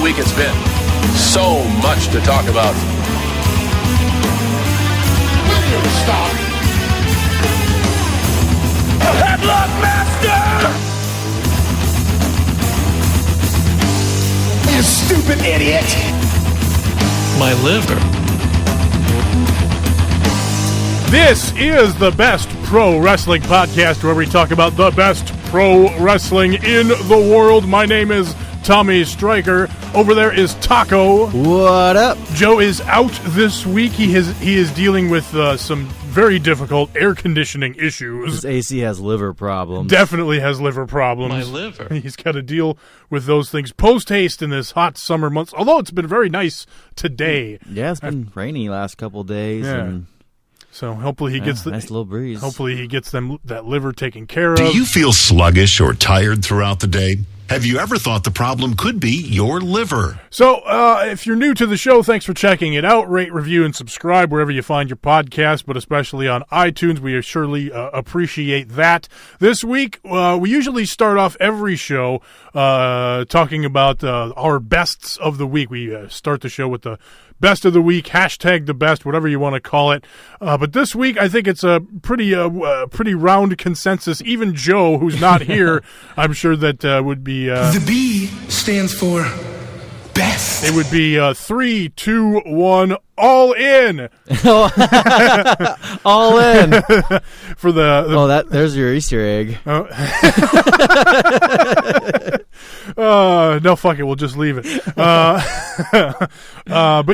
week it's been. So much to talk about. Will you stop? A headlock master! You stupid idiot! My liver. This is the best pro wrestling podcast where we talk about the best pro wrestling in the world. My name is Tommy Stryker. Over there is Taco. What up? Joe is out this week. He is dealing with some very difficult air conditioning issues. His AC has liver problems. Definitely has liver problems. My liver. He's got to deal with those things post-haste in this hot summer months, although it's been very nice today. Yeah, it's been rainy last couple of days. Yeah. And So hopefully he gets nice little breeze. Hopefully he gets that liver taken care of. Do you feel sluggish or tired throughout the day? Have you ever thought the problem could be your liver? So, if you're new to the show, thanks for checking it out. Rate, review, and subscribe wherever you find your podcast, but especially on iTunes. We surely appreciate that. This week, we usually start off every show talking about our bests of the week. We start the show with the best of the week, hashtag the best, whatever you want to call it. But this week, I think it's a pretty round consensus. Even Joe, who's not here, I'm sure that would be... The B stands for best. It would be 3, 2, 1, all in. All in. For the there's your Easter egg. No, fuck it. We'll just leave it. But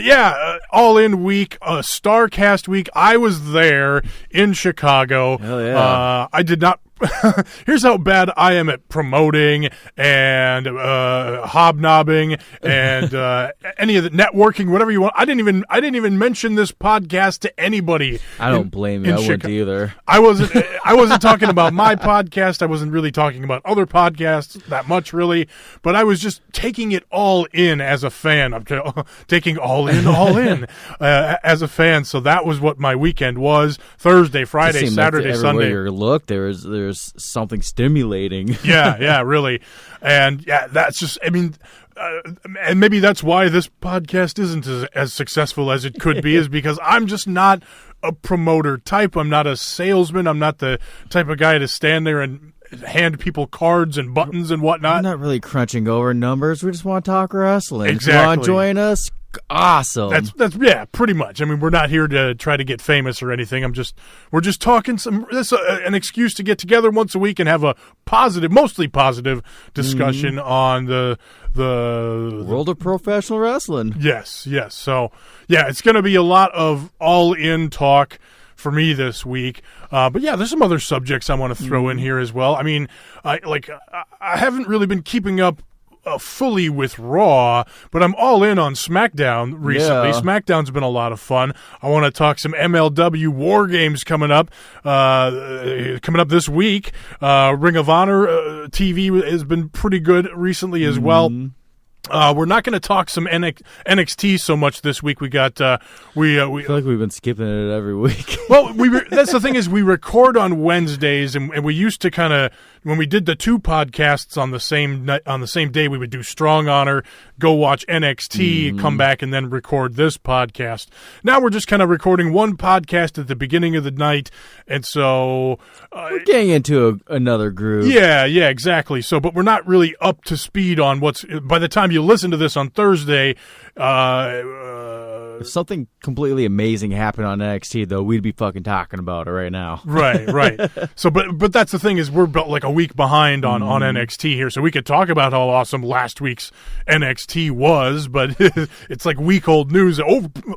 yeah, all in week, Starrcast week. I was there in Chicago. Hell yeah. I did not. Here's how bad I am at promoting and hobnobbing and any of the networking, whatever you want. I didn't even mention this podcast to anybody. I don't blame you. I wouldn't either. I wasn't talking about my podcast. I wasn't really talking about other podcasts that much, really. But I was just taking it all in as a fan. I'm taking all in as a fan. So that was what my weekend was. Thursday, Friday, Saturday, Sunday. Everywhere you look, there's something stimulating. Yeah, really. And yeah, that's just, I mean, and maybe that's why this podcast isn't as successful as it could be, is because I'm just not a promoter type. I'm not a salesman. I'm not the type of guy to stand there and hand people cards and buttons and whatnot. I'm not really crunching over numbers. We just want to talk wrestling. Exactly. If you want to join us, awesome. That's yeah, pretty much. I mean, we're not here to try to get famous or anything. We're just talking this an excuse to get together once a week and have a mostly positive discussion on the world of professional wrestling. Yes. So yeah, it's going to be a lot of all in talk for me this week. But yeah, there's some other subjects I want to throw in here as well. I mean, I haven't really been keeping up fully with Raw, but I'm all in on SmackDown recently. Yeah. SmackDown's been a lot of fun. I want to talk some MLW War Games coming up this week. Ring of Honor TV has been pretty good recently as well. We're not going to talk some NXT so much this week. We got I feel like we've been skipping it every week. Well, that's the thing, is we record on Wednesdays, and we used to kind of, when we did the two podcasts on the same night, on the same day, we would do Strong Honor, go watch NXT, come back, and then record this podcast. Now we're just kind of recording one podcast at the beginning of the night, and so we're getting into another groove. Yeah, exactly. So, but we're not really up to speed on what's. By the time you listen to this on Thursday, if something completely amazing happened on NXT, though, we'd be fucking talking about it right now. Right. So, but that's the thing, is we're about like a week behind on NXT here, so we could talk about how awesome last week's NXT was, but it's like week-old news,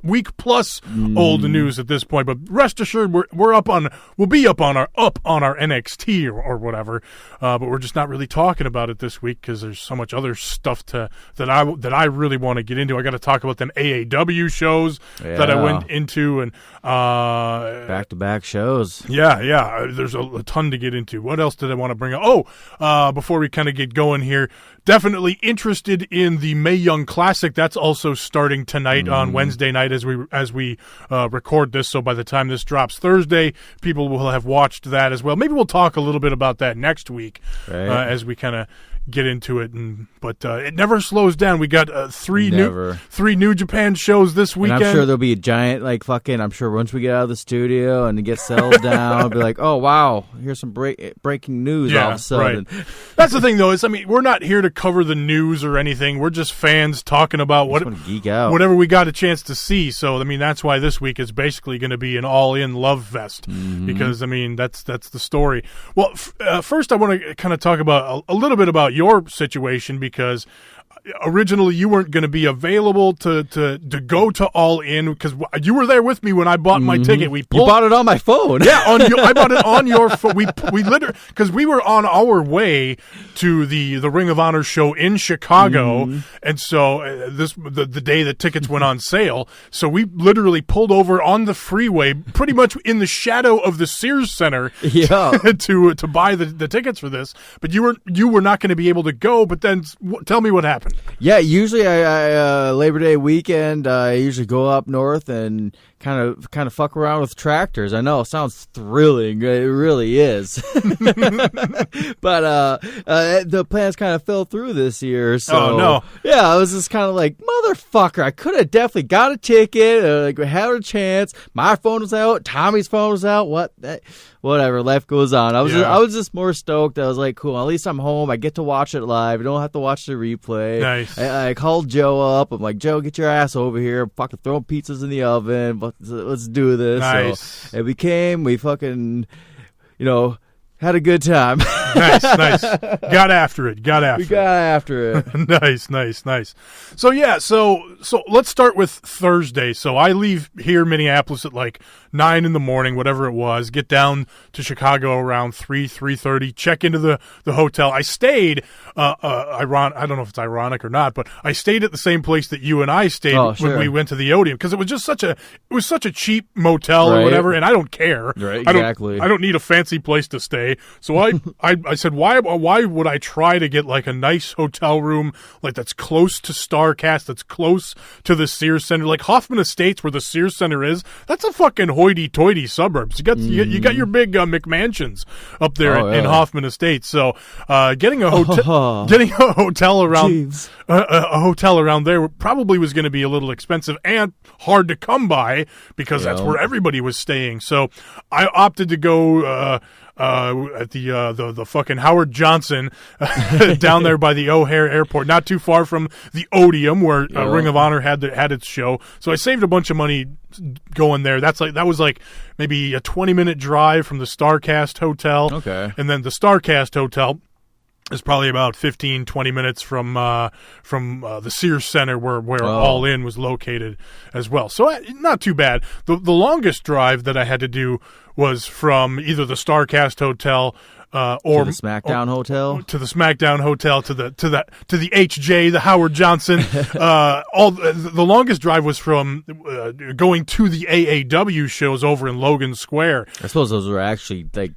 week plus old news at this point. But rest assured, we'll be up on our NXT or whatever. But we're just not really talking about it this week because there's so much other stuff that I really want to get into. I got to talk about them AAW shows. shows that I went into, and back-to-back shows. Yeah. There's a ton to get into. What else did I want to bring up? Before we kind of get going here, definitely interested in the Mae Young Classic. That's also starting tonight on Wednesday night as we record this. So by the time this drops Thursday, people will have watched that as well. Maybe we'll talk a little bit about that next week as we kind of get into it. But it never slows down. We got three New Japan shows this weekend. And I'm sure there'll be a giant I'm sure once we get out of the studio and it gets settled down, I'll be like, oh wow, here's some breaking news all of a sudden. Right. That's the thing though, is we're not here to cover the news or anything. We're just fans talking about geek out. whatever we got a chance to see. So that's why this week is basically going to be an all-in love fest because that's the story. Well, first I want to kind of talk about a little bit about your situation, because originally you weren't going to be available to go to All In because you were there with me when I bought my ticket. You bought it on my phone. Yeah, I bought it on your phone. We literally, because we were on our way to the Ring of Honor show in Chicago, and so the day the tickets went on sale, so we literally pulled over on the freeway, pretty much in the shadow of the Sears Center, to buy the tickets for this. But you were not going to be able to go. But then tell me what happened. Yeah, usually I Labor Day weekend, I usually go up north and kind of fuck around with tractors. I know it sounds thrilling, it really is. But the plans kind of fell through this year. So oh no, yeah, I was just kind of like, motherfucker, I could have definitely got a ticket, had a chance. My phone was out, Tommy's phone was out. Whatever, life goes on. I was just more stoked. I was like, cool, at least I'm home. I get to watch it live. I don't have to watch the replay. Nice. I called Joe up. I'm like, Joe, get your ass over here. I'm fucking throwing pizzas in the oven. Let's do this. Nice. So we fucking, had a good time. Nice. Got after it. We got after it. Nice. So yeah, so let's start with Thursday. So I leave here, Minneapolis, at like 9 in the morning, whatever it was. Get down to Chicago around 3:30. Check into the hotel. I stayed. I don't know if it's ironic or not, but I stayed at the same place that you and I stayed when we went to the Odeon, because it was just such a cheap motel or whatever, and I don't care. Right, exactly. I don't need a fancy place to stay. So I said, why would I try to get like a nice hotel room like that's close to Starrcast, that's close to the Sears Center, like Hoffman Estates where the Sears Center is? That's a fucking hoity-toity suburbs. You got your big McMansions up there in Hoffman Estates. So getting a hotel around a hotel around there probably was going to be a little expensive and hard to come by, because that's where everybody was staying. So I opted to go at the fucking Howard Johnson down there by the O'Hare Airport, not too far from the Odeum where Ring of Honor had its show. So I saved a bunch of money going there. That was like maybe a 20-minute drive from the Starrcast Hotel. Okay. And then the Starrcast Hotel is probably about 15-20 minutes from the Sears Center where All In was located as well. So not too bad. The longest drive that I had to do was from either the Starrcast Hotel or to the SmackDown Hotel, to the SmackDown Hotel, to the HJ, the Howard Johnson. The longest drive was from going to the AAW shows over in Logan Square. I suppose those were actually like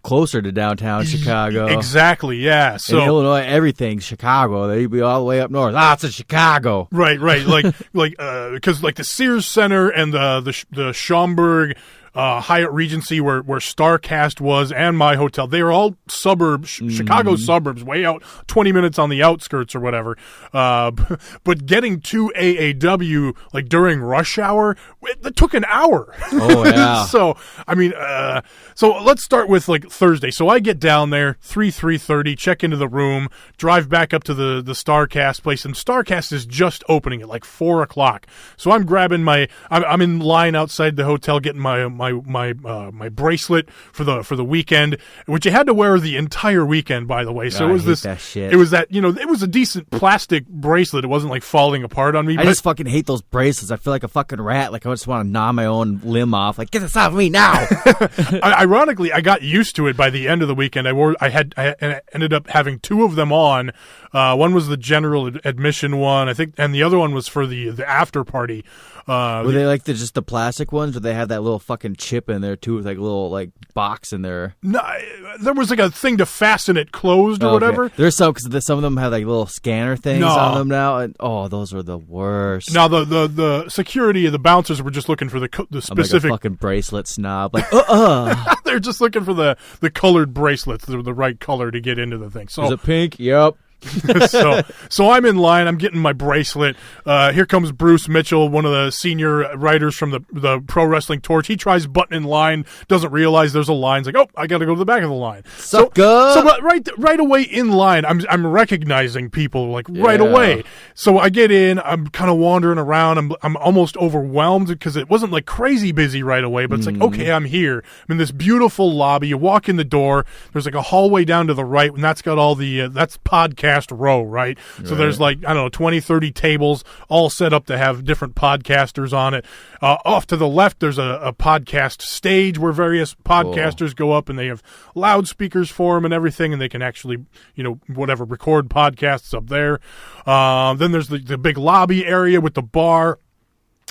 closer to downtown Chicago. Exactly, yeah. So in Illinois, everything's Chicago. They'd be all the way up north. It's in Chicago. Right. Like because like the Sears Center and the Schaumburg Hyatt Regency where Starrcast was, and my hotel, they are all suburbs, Chicago suburbs, way out, 20 minutes on the outskirts or whatever. But getting to AAW like during rush hour, it took an hour. Oh yeah. So let's start with like Thursday. So I get down there 3:30, check into the room, drive back up to the Starrcast place, and Starrcast is just opening at like 4:00. So I'm grabbing I'm in line outside the hotel getting my my bracelet for the weekend, which you had to wear the entire weekend, by the way. So it was that shit. It was that, it was a decent plastic bracelet. It wasn't like falling apart on me. I just fucking hate those bracelets. I feel like a fucking rat. Like I just want to gnaw my own limb off. Like, get this off of me now. Ironically, I got used to it by the end of the weekend. I ended up having two of them on. One was the general admission one, I think, and the other one was for the after party. Were they like just the plastic ones, or they had that little fucking chip in there too, with like a little like box in there? No, there was like a thing to fasten it closed or whatever. There's because some of them have like little scanner things on them now, and those are the worst. Now the security of the bouncers were just looking for the specific, I'm like a fucking bracelet snob. Like they're just looking for the colored bracelets, the right color to get into the thing. So is it pink? Yep. so I'm in line. I'm getting my bracelet. Here comes Bruce Mitchell, one of the senior writers from the Pro Wrestling Torch. He tries button in line, doesn't realize there's a line. He's like, oh, I got to go to the back of the line. So right away in line, I'm recognizing people like right away. So I get in. I'm kind of wandering around. I'm almost overwhelmed because it wasn't like crazy busy right away, but it's like, okay, I'm here. I'm in this beautiful lobby. You walk in the door. There's like a hallway down to the right, and that's got all the that's podcast row, right? So there's like, I don't know, 20, 30 tables all set up to have different podcasters on it. Off to the left, there's a podcast stage where various podcasters go up, and they have loudspeakers for them and everything, and they can actually, record podcasts up there. Then there's the big lobby area with the bar.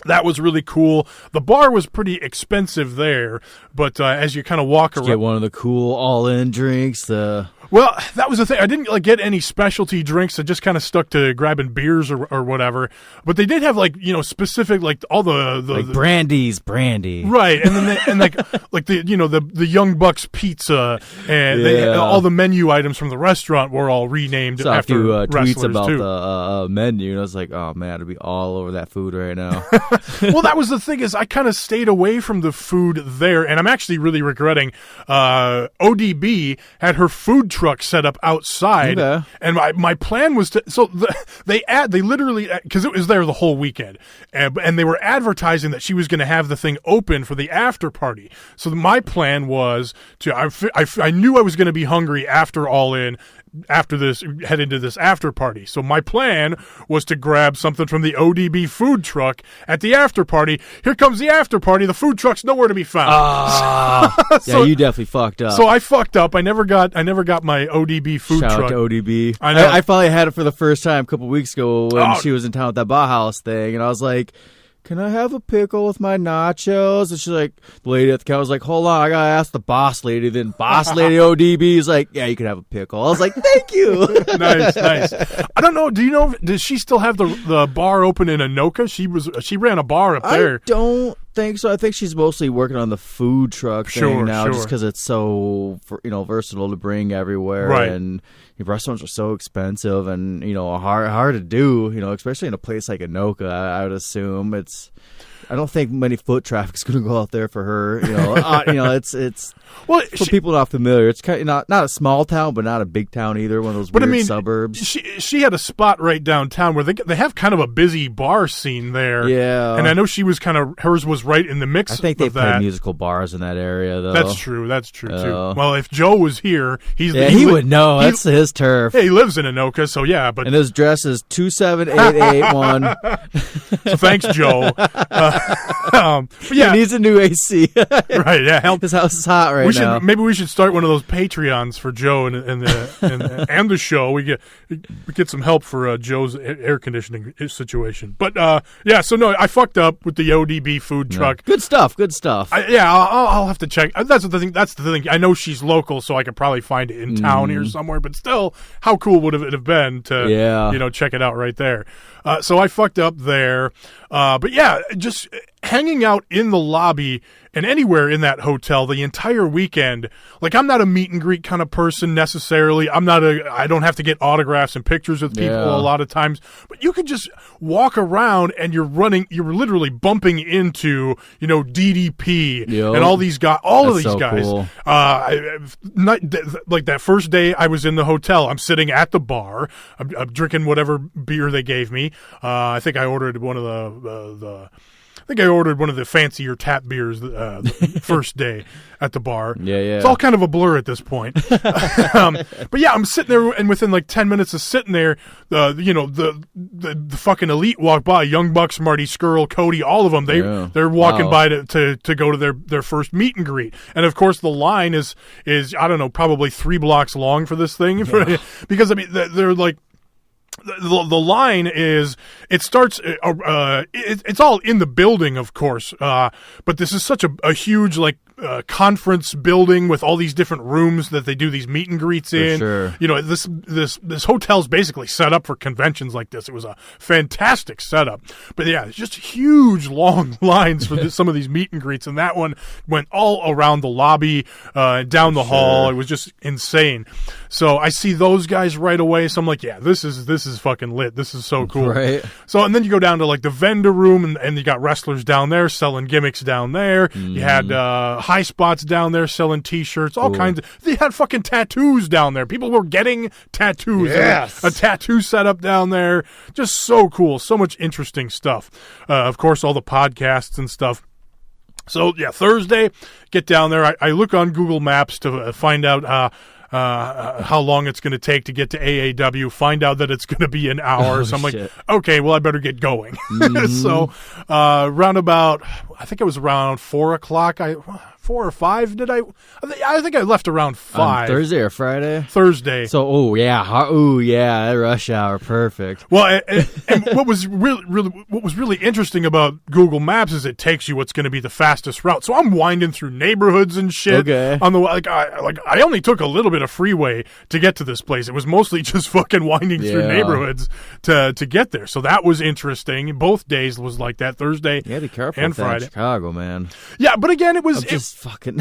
That was really cool. The bar was pretty expensive there, but as you kind of walk around, get one of the cool all-in drinks. Well, that was the thing. I didn't get any specialty drinks. I just kind of stuck to grabbing beers or whatever. But they did have specific all the Brandy's brandy, right? And then the Young Bucks pizza and all the menu items from the restaurant were all renamed after tweets about too. The menu, and I was like, oh man, I'd be all over that food right now. Well, that was the thing, is I kind of stayed away from the food there, and I'm actually really regretting. ODB had her food truck set up outside, and my plan was to. So they literally, because it was there the whole weekend, and they were advertising that she was going to have the thing open for the after party. So my plan was to. I knew I was going to be hungry after All In. After this, head into this after party. So my plan was to grab something from the ODB food truck at the after party. Here comes the after party. The food truck's nowhere to be found. Yeah, you definitely fucked up. So I fucked up. I never got my ODB food truck. Shout out to ODB. I know. I finally had it for the first time a couple weeks ago when she was in town with that Bauhaus thing, and I was like, can I have a pickle with my nachos? And she's like, the lady at the counter was like, hold on, I gotta ask the boss lady. Then boss lady ODB is like, yeah, you can have a pickle. I was like, thank you. Nice. I don't know. Do you know? Does she still have the bar open in Anoka? She ran a bar up there. I don't think so. I think she's mostly working on the food truck thing now, just because it's so versatile to bring everywhere. Right. And restaurants are so expensive and hard to do. Especially in a place like Anoka. I would assume I don't think many foot traffic's going to go out there for her. It's for people not familiar. It's kind of not a small town, but not a big town either. One of those weird suburbs. She had a spot right downtown where they have kind of a busy bar scene there. Yeah, and I know she was hers was right in the mix. I think they play musical bars in that area, though. That's true too. Well, if Joe was here, he would know. That's his turf. Yeah, he lives in Anoka, so yeah. But and his dress is 27881. So thanks, Joe. But yeah, he needs a new AC. Right? Yeah, his house is hot right now. Maybe we should start one of those Patreons for Joe and the show. We get some help for Joe's air conditioning situation. But so no, I fucked up with the ODB food truck. Good stuff. I'll have to check. That's the thing. That's the thing. I know she's local, so I could probably find it in town here somewhere. But still, how cool would it have been to check it out right there? So I fucked up there. But yeah, just hanging out in the lobby and anywhere in that hotel the entire weekend. Like, I'm not a meet and greet kind of person necessarily. I don't have to get autographs and pictures with people a lot of times, but you can just walk around and you're literally bumping into, DDP and all these guys, of these guys. Cool. Like that first day I was in the hotel, I'm sitting at the bar, I'm drinking whatever beer they gave me. I think I ordered one of I think I ordered one of the fancier tap beers the first day at the bar. Yeah. It's all kind of a blur at this point. But yeah, I'm sitting there, and within like 10 minutes of sitting there, the fucking elite walk by. Young Bucks, Marty Scurll, Cody, all of them. They're walking by to go to their first meet and greet. And of course, the line is I don't know, probably 3 blocks long for this thing, because I mean they're like. The line is, it starts, it's all in the building, of course, but this is such a huge, like, conference building with all these different rooms that they do these meet and greets in. Sure. You know, this hotel's basically set up for conventions like this. It was a fantastic setup. But yeah, it's just huge, long lines for some of these meet and greets, and that one went all around the lobby, down the hall. It was just insane. So I see those guys right away, so I'm like, yeah, this is fucking lit. This is so cool. Right. So, and then you go down to like the vendor room, and you got wrestlers down there selling gimmicks down there. You had high spots down there selling T-shirts, all kinds of. They had fucking tattoos down there. People were getting tattoos. Yes. A tattoo setup down there. Just so cool. So much interesting stuff. Of course, all the podcasts and stuff. So yeah, Thursday, get down there. I look on Google Maps to find out how long it's going to take to get to AAW, find out that it's going to be an hour. So I'm like, okay, well, I better get going. So round about, I think it was around 4 o'clock. 4 or 5, did I think I left around 5. Thursday or Friday? Thursday. So, that rush hour, perfect. Well, and what was really interesting about Google Maps is it takes you what's going to be the fastest route. So I'm winding through neighborhoods and shit. Okay. On the I only took a little bit of freeway to get to this place. It was mostly just fucking winding through neighborhoods to get there. So that was interesting. Both days was like that. Thursday Yeah, be careful and with that Friday. in Chicago, man. Yeah, but again, it was Fucking.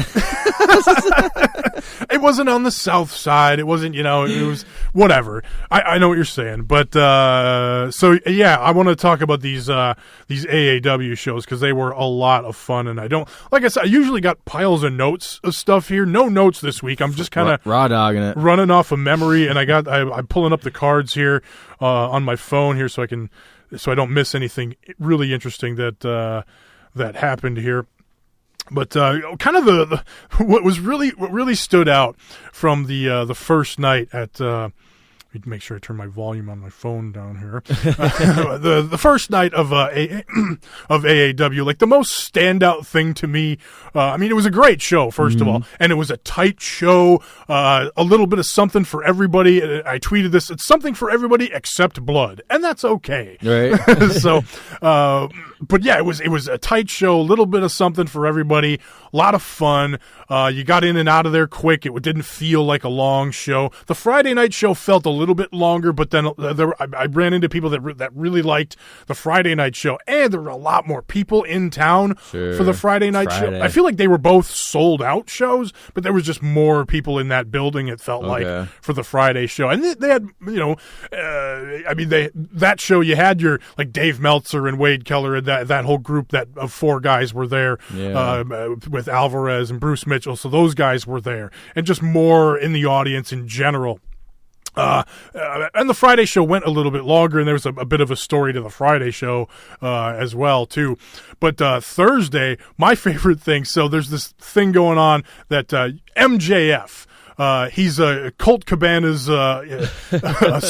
It wasn't on the south side. It wasn't, it was whatever. I know what you're saying. But, so yeah, I want to talk about these AAW shows because they were a lot of fun. And like I said, I usually got piles of notes of stuff here. No notes this week. I'm just kind of raw dogging it, running off of memory. And I'm pulling up the cards here, on my phone here so I don't miss anything really interesting that happened here. But kind of what really stood out from the first night at let me make sure I turn my volume on my phone down here. The first night of AAW, like the most standout thing to me. I mean, it was a great show, first of all, and it was a tight show. A little bit of something for everybody. I tweeted this: it's something for everybody except blood, and that's okay. right? So, but yeah, it was a tight show. A little bit of something for everybody. A lot of fun. You got in and out of there quick. It didn't feel like a long show. The Friday night show felt a little bit longer, but then I ran into people that really liked the Friday night show, and there were a lot more people in town for the Friday night show. I feel like they were both sold out shows, but there was just more people in that building. It felt like for the Friday show, and they had that show you had your like Dave Meltzer and Wade Keller and that whole group of 4 guys were there with Alvarez and Bruce Mitchell, so those guys were there, and just more in the audience in general. And the Friday show went a little bit longer, and there was a bit of a story to the Friday show as well too. But Thursday, my favorite thing. So there's this thing going on that MJF. He's Colt Cabana's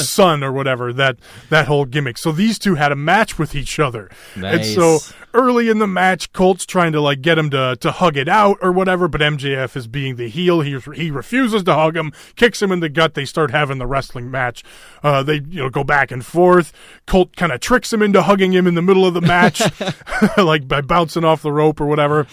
son or whatever, that whole gimmick. So these two had a match with each other. Nice. And so early in the match, Colt's trying to like get him to hug it out or whatever, but MJF is being the heel. He refuses to hug him, kicks him in the gut. They start having the wrestling match. They go back and forth. Colt kind of tricks him into hugging him in the middle of the match, like by bouncing off the rope or whatever.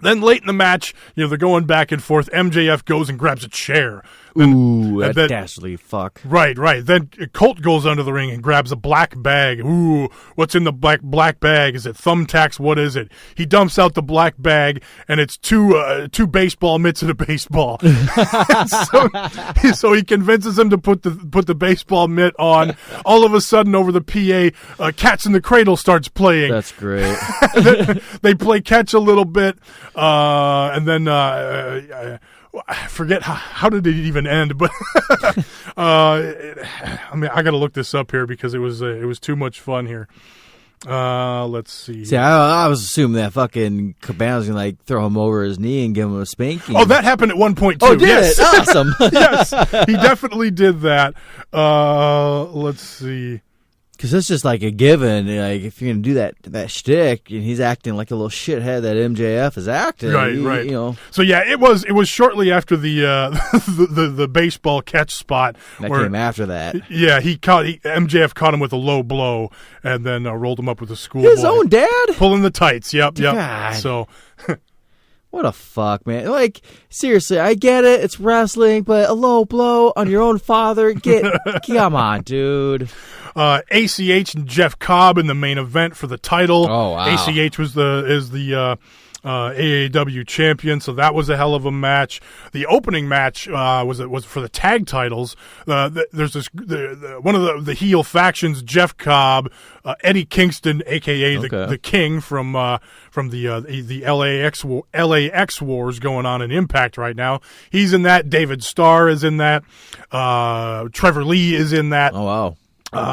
Then late in the match, they're going back and forth. MJF goes and grabs a chair. Ooh, that dastardly fuck. Right. Then Colt goes under the ring and grabs a black bag. Ooh, what's in the black bag? Is it thumbtacks? What is it? He dumps out the black bag, and it's two baseball mitts and a baseball. so he convinces him to put the baseball mitt on. All of a sudden, over the PA, Cats in the Cradle starts playing. That's great. They play catch a little bit, and then I forget how did it even end, but I got to look this up here because it was too much fun here. Let's see. See, I was assuming that fucking Cabana's gonna like throw him over his knee and give him a spanking. Oh, that happened at one point too. Oh, did yes. it? Awesome. Yes, he definitely did that. Let's see. Because it's just like a given. Like if you're gonna do that shtick, and he's acting like a little shithead that MJF is acting, Right. You know, So yeah, it was shortly after the the baseball catch spot that where, came after that. Yeah, MJF caught him with a low blow and then rolled him up with a schoolboy. His own dad Pulling the tights. Yep. God. So. What a fuck, man. Like, seriously, I get it. It's wrestling, but a low blow on your own father. Come on, dude. ACH and Jeff Cobb in the main event for the title. Oh, wow. ACH is the AAW champion, so that was a hell of a match. The opening match was for the tag titles. There's one of the heel factions, Jeff Cobb, Eddie Kingston, aka the King from the LAX wars going on in Impact right now. He's in that. David Starr is in that. Trevor Lee is in that. Oh, wow.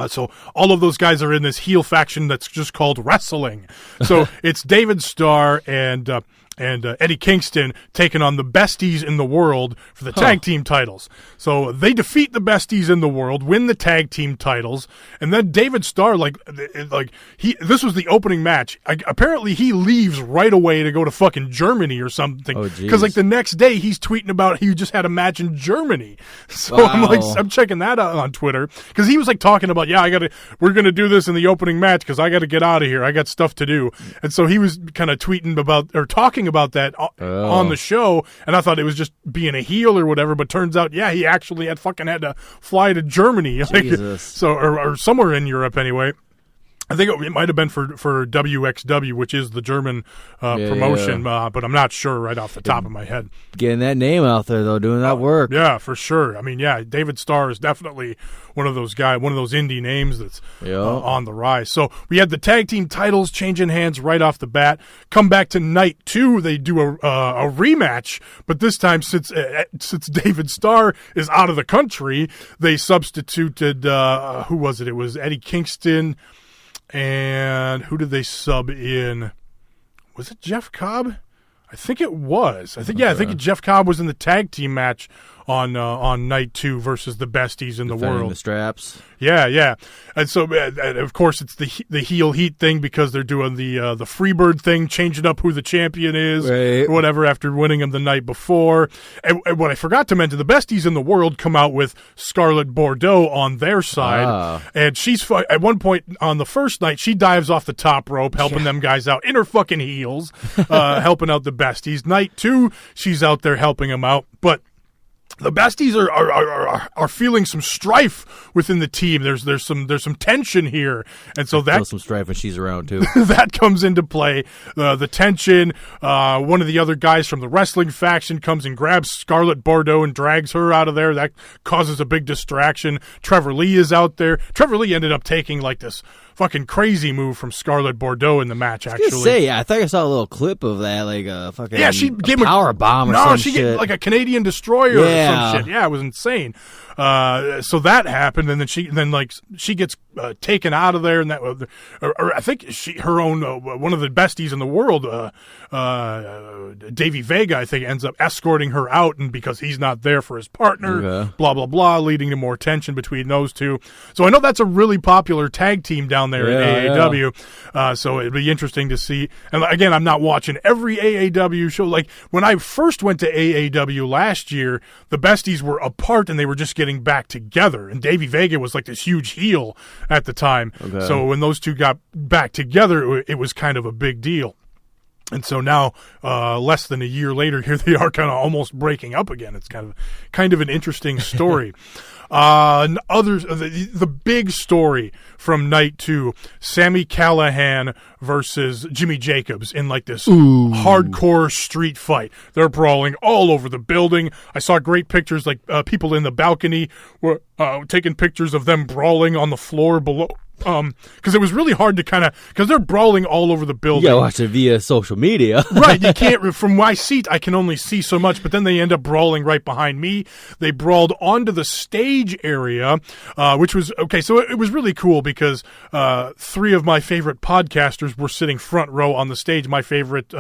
So all of those guys are in this heel faction that's just called wrestling. So it's David Starr and Eddie Kingston taking on the besties in the world for the tag team titles. So they defeat the besties in the world, win the tag team titles, and then David Starr, this was the opening match. Apparently he leaves right away to go to fucking Germany or something. Oh, geez. Because the next day he's tweeting about he just had a match in Germany. So Wow. I'm checking that out on Twitter because he was talking about, we're going to do this in the opening match because I got to get out of here. I got stuff to do. And so he was kind of tweeting about or talking about that on the show, and I thought it was just being a heel or whatever, but turns out, he actually had to fly to Germany. Jesus. Or somewhere in Europe anyway. I think it might have been for WXW, which is the German promotion, but I'm not sure right off the top of my head. Getting that name out there, though, doing that work. Yeah, for sure. I mean, David Starr is definitely one of those indie names that's on the rise. So we had the tag team titles changing hands right off the bat. Come back to night 2, they do a rematch, but this time since David Starr is out of the country, they substituted who was it? It was Eddie Kingston. And who did they sub in? Was it Jeff Cobb? I think it was. I think Jeff Cobb was in the tag team match on night 2 versus the besties in the world. The straps. Yeah. And so, of course, it's the heel heat thing because they're doing the Freebird thing, changing up who the champion is or whatever after winning him the night before. And what I forgot to mention, the besties in the world come out with Scarlett Bordeaux on their side. And she's, at one point on the first night, she dives off the top rope, helping them guys out in her fucking heels, helping out the besties. Night 2, she's out there helping them out. But the besties are feeling some strife within the team. There's some tension here, and so that some strife when she's around too. That comes into play. The tension. One of the other guys from the wrestling faction comes and grabs Scarlett Bordeaux and drags her out of there. That causes a big distraction. Trevor Lee is out there. Trevor Lee ended up taking this fucking crazy move from Scarlett Bordeaux in the match. Actually, I think I saw a little clip of that, like a fucking she gave power bomb or some she shit. gave like a Canadian destroyer or some shit. Yeah, it was insane. So that happened, and then she gets taken out of there, and that, or I think her own one of the besties in the world, Davey Vega, I think, ends up escorting her out, and because he's not there for his partner, blah blah blah, leading to more tension between those two. So I know that's a really popular tag team down there in AAW. So it'd be interesting to see. And again, I'm not watching every AAW show. Like when I first went to AAW last year, the besties were apart and they were just getting back together, and Davey Vega was like this huge heel at the time. So when those two got back together, it was kind of a big deal. And so now, less than a year later, here they are kind of almost breaking up again. It's kind of an interesting story. The big story from night 2, Sami Callihan versus Jimmy Jacobs in this hardcore street fight. They're brawling all over the building. I saw great pictures, people in the balcony were taking pictures of them brawling on the floor below because it was really hard to because they're brawling all over the building. Yeah, watch it via social media. Right, you can't, from my seat, I can only see so much, but then they end up brawling right behind me. They brawled onto the stage area, which was, okay, so it was really cool because 3 of my favorite podcasters were sitting front row on the stage. My favorite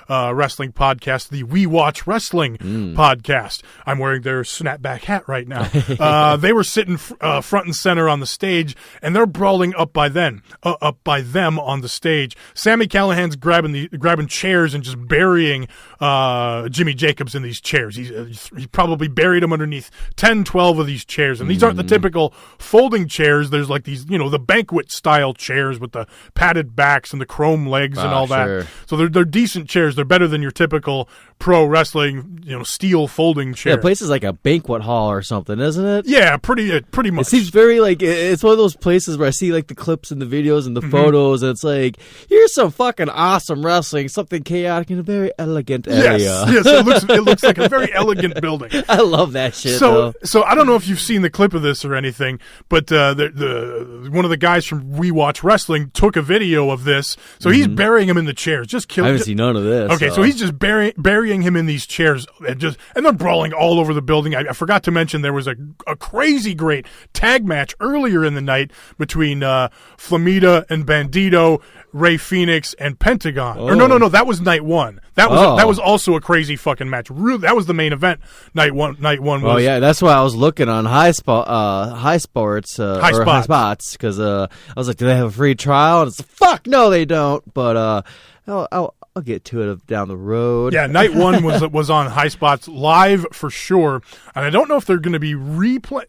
wrestling podcast, the We Watch Wrestling podcast. I'm wearing their snapback hat right now. They were sitting front and center on the stage, and they're brawling up by them on the stage. Sammy Callahan's grabbing chairs and just burying Jimmy Jacobs in these chairs. He probably buried him underneath 10, 12 of these chairs, and these aren't the typical folding chairs. There's like these, the banquet style chairs with the padded backs and the chrome legs and all sure. that. So they're decent chairs. They're better than your typical pro wrestling, steel folding chair. Yeah, place is like a banquet hall or something, isn't it? Yeah, pretty much. It seems very it's one of those places where I see like the clips and the videos and the photos, and it's like, here's some fucking awesome wrestling, something chaotic in a very elegant area. Yes, it looks like a very elegant building. I love that shit. So I don't know if you've seen the clip of this or anything, but the one of the guys from We Watch Wrestling took a video of this. So he's burying him in the chairs, just killing. I haven't seen none of this. Okay, so he's just burying him in these chairs, and they're brawling all over the building. I forgot to mention there was a crazy great tag match earlier in the night between Flamita and Bandito, Ray Phoenix and Pentagon. Oh. Or no, that was night 1. That was also a crazy fucking match. Really, that was the main event. Night one was. Oh yeah, that's why I was looking on High Spots because I was like, do they have a free trial? And it's like, fuck no, they don't. But I'll get to it down the road. Yeah, night 1 was on High Spots live for sure, and I don't know if they're going to be replay.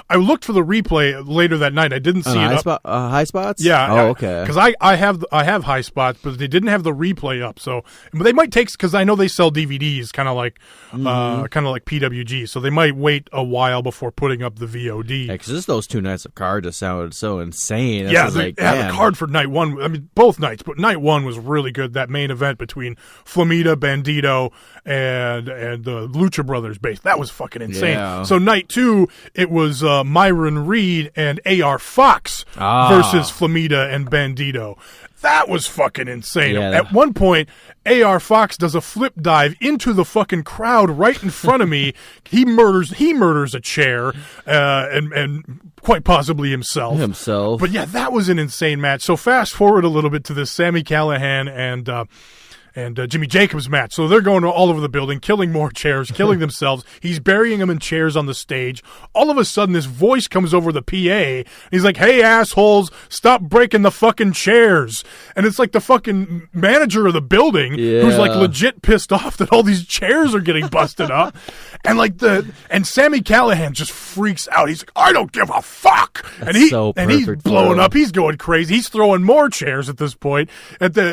I looked for the replay later that night. I didn't see it up. High Spots. Yeah. Oh, okay. Because I have High Spots, but they didn't have the replay up. So they might take, because I know they sell DVDs, kind of like PWG. So they might wait a while before putting up the VOD. Yeah, because just those 2 nights of card just sounded so insane. The card for night 1. I mean, both nights, but night 1 was really good. That main event between Flamita, Bandito, and the Lucha Brothers base. That was fucking insane. Yeah. So night 2, it was Myron Reed and AR Fox versus Flamita and Bandito. That was fucking insane. Yeah. At one point, AR Fox does a flip dive into the fucking crowd right in front of me. He murders a chair and quite possibly himself. But yeah, that was an insane match. So fast forward a little bit to this Sammy Callahan and Jimmy Jacobs match. So they're going all over the building, killing more chairs, killing themselves. He's burying them in chairs on the stage. All of a sudden, this voice comes over the PA. He's like, "Hey, assholes, stop breaking the fucking chairs." And it's like the fucking manager of the building who's like legit pissed off that all these chairs are getting busted up. And Sammy Callahan just freaks out. He's like, "I don't give a fuck." And he's blowing up. He's going crazy. He's throwing more chairs at this point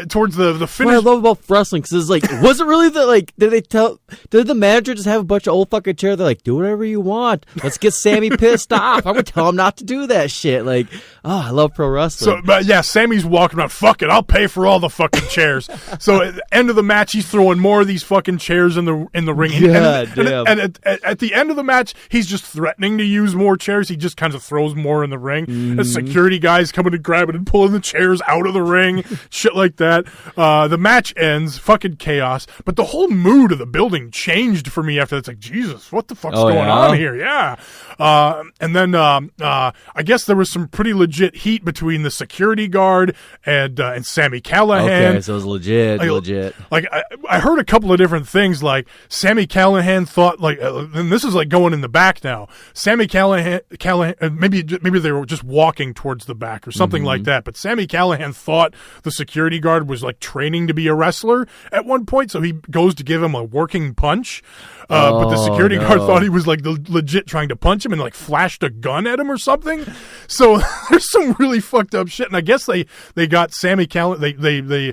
towards the finish. What I love about wrestling, because it's like, was it really did the manager just have a bunch of old fucking chairs? They're like, do whatever you want. Let's get Sammy pissed off. I'm gonna tell him not to do that shit. Like, I love pro wrestling. So, but yeah, Sammy's walking around. Fuck it, I'll pay for all the fucking chairs. So at the end of the match, he's throwing more of these fucking chairs in the ring. And at the end of the match, he's just threatening to use more chairs. He just kind of throws more in the ring. The security guys coming and grabbing and pulling the chairs out of the ring, shit like that. The match ends, fucking chaos. But the whole mood of the building changed for me after that. It's like, Jesus, what the fuck's going on here? Yeah. And then I guess there was some pretty legit heat between the security guard and Sammy Callahan. Okay, so it was legit. Like I heard a couple of different things. Like Sammy Callahan thought, like, and this is like going in the back now. Sammy Callahan, maybe they were just walking towards the back or something like that. But Sammy Callahan thought the security guard was like training to be a wrestler at one point, so he goes to give him a working punch. But the security guard thought he was like legit trying to punch him and like flashed a gun at him or something. So there's some really fucked up shit. And I guess they got Sammy Callahan. They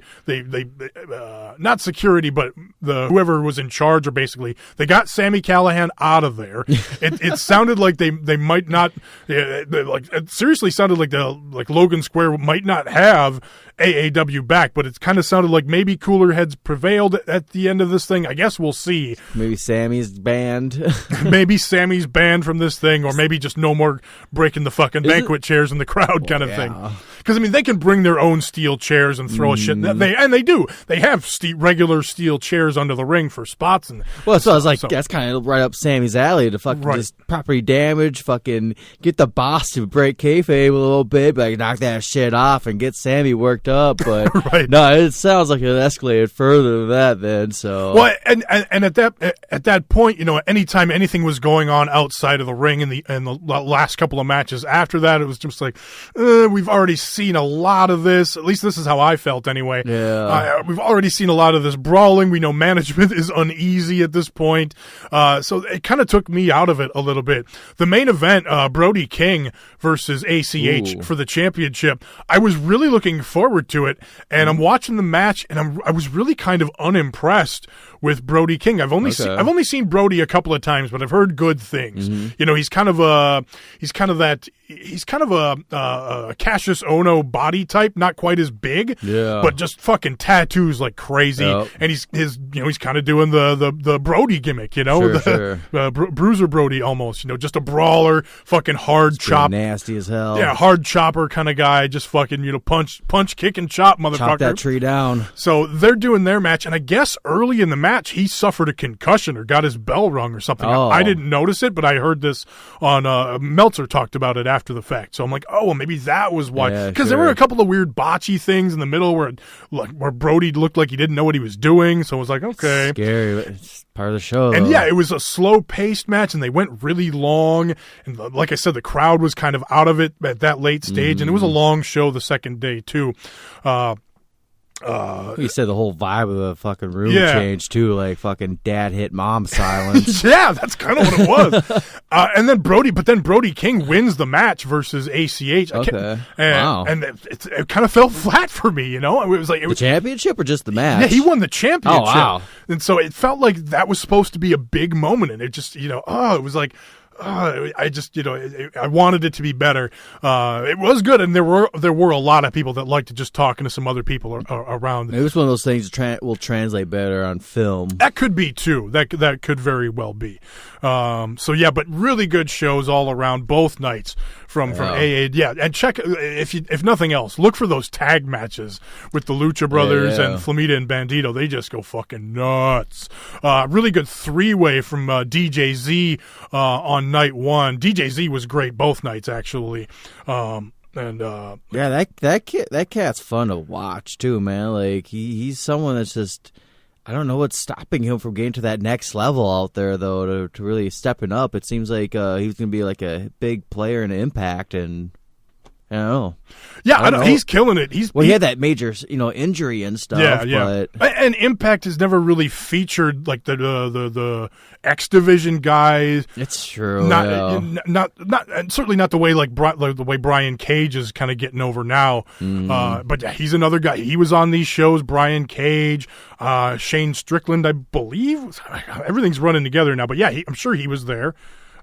not security, but whoever was in charge, or basically they got Sammy Callahan out of there. It sounded like they might not. It seriously sounded like Logan Square might not have AAW back, but it kind of sounded like maybe Cooler cooler heads prevailed at the end of this thing. I guess we'll see. Maybe Sammy's banned. Maybe Sammy's banned from this thing, or maybe just no more breaking the fucking banquet chairs in the crowd kind of thing. Because, I mean, they can bring their own steel chairs and throw shit. They do. They have regular steel chairs under the ring for spots. Well, so I was like, that's kind of right up Sammy's alley to fucking just property damage, fucking get the boss to break kayfabe a little bit, like knock that shit off and get Sammy worked up. But no, it sounds like it escalated further than that then. So well, and at that point, you know, anytime anything was going on outside of the ring in the last couple of matches after that, it was just like we've already seen a lot of this. At least this is how I felt anyway. Yeah, we've already seen a lot of this brawling. We know management is uneasy at this point, so it kind of took me out of it a little bit. The main event, Brody King versus ACH for the championship. I was really looking forward to it, and I'm watching the match, and I was really kind of unimpressed with Brody King. I've only seen Brody a couple of times, but I've heard good things. You know, he's kind of a Cassius Ohno body type, not quite as big, but just fucking tattoos like crazy. And he's kind of doing the Brody gimmick, you know, Bruiser Brody almost, you know, just a brawler, fucking hard chop, nasty as hell. Yeah, hard chopper kind of guy, just fucking, you know, punch, kick, and chop, motherfucker. Chop that tree down. So they're doing their match, and I guess early in the match he suffered a concussion or got his bell rung or something. I didn't notice it, but I heard this on Meltzer talked about it after the fact. So I'm like, oh, well, maybe that was why. Because there were a couple of weird botchy things in the middle where Brody looked like he didn't know what he was doing. So I was like, okay. Scary, but it's part of the show, and though. yeah, it was a slow-paced match, and they went really long. And like I said, the crowd was kind of out of it at that late stage, and it was a long show the second day, too. You said the whole vibe of the fucking room changed too, like fucking dad hit mom silence. Yeah, that's kind of what it was. And then Brody King wins the match versus ACH. Okay, and it kind of fell flat for me, you know. It was like the championship or just the match. Yeah, he won the championship. Oh wow! And so it felt like that was supposed to be a big moment, and it just, you know, it was like. I just, you know, I wanted it to be better. It was good, and there were a lot of people that liked to just talking to some other people around. It was one of those things that will translate better on film. That could be too. That could very well be. So yeah, but really good shows all around both nights from AA. Yeah, and check if nothing else, look for those tag matches with the Lucha Brothers and Flamita and Bandito. They just go fucking nuts. Really good 3-way from DJZ on night one. DJZ was great both nights actually. That cat's fun to watch too, man. Like he's someone that's just, I don't know what's stopping him from getting to that next level out there, though, to really stepping up. It seems like he's going to be like a big player in Impact, and I don't know. Yeah, I know. He's killing it. He had that major, you know, injury and stuff. Yeah. But... And Impact has never really featured like the X Division guys. It's true. Not certainly not the way the way Brian Cage is kind of getting over now. But yeah, he's another guy. He was on these shows. Brian Cage, Shane Strickland, I believe. Everything's running together now. But yeah, I'm sure he was there.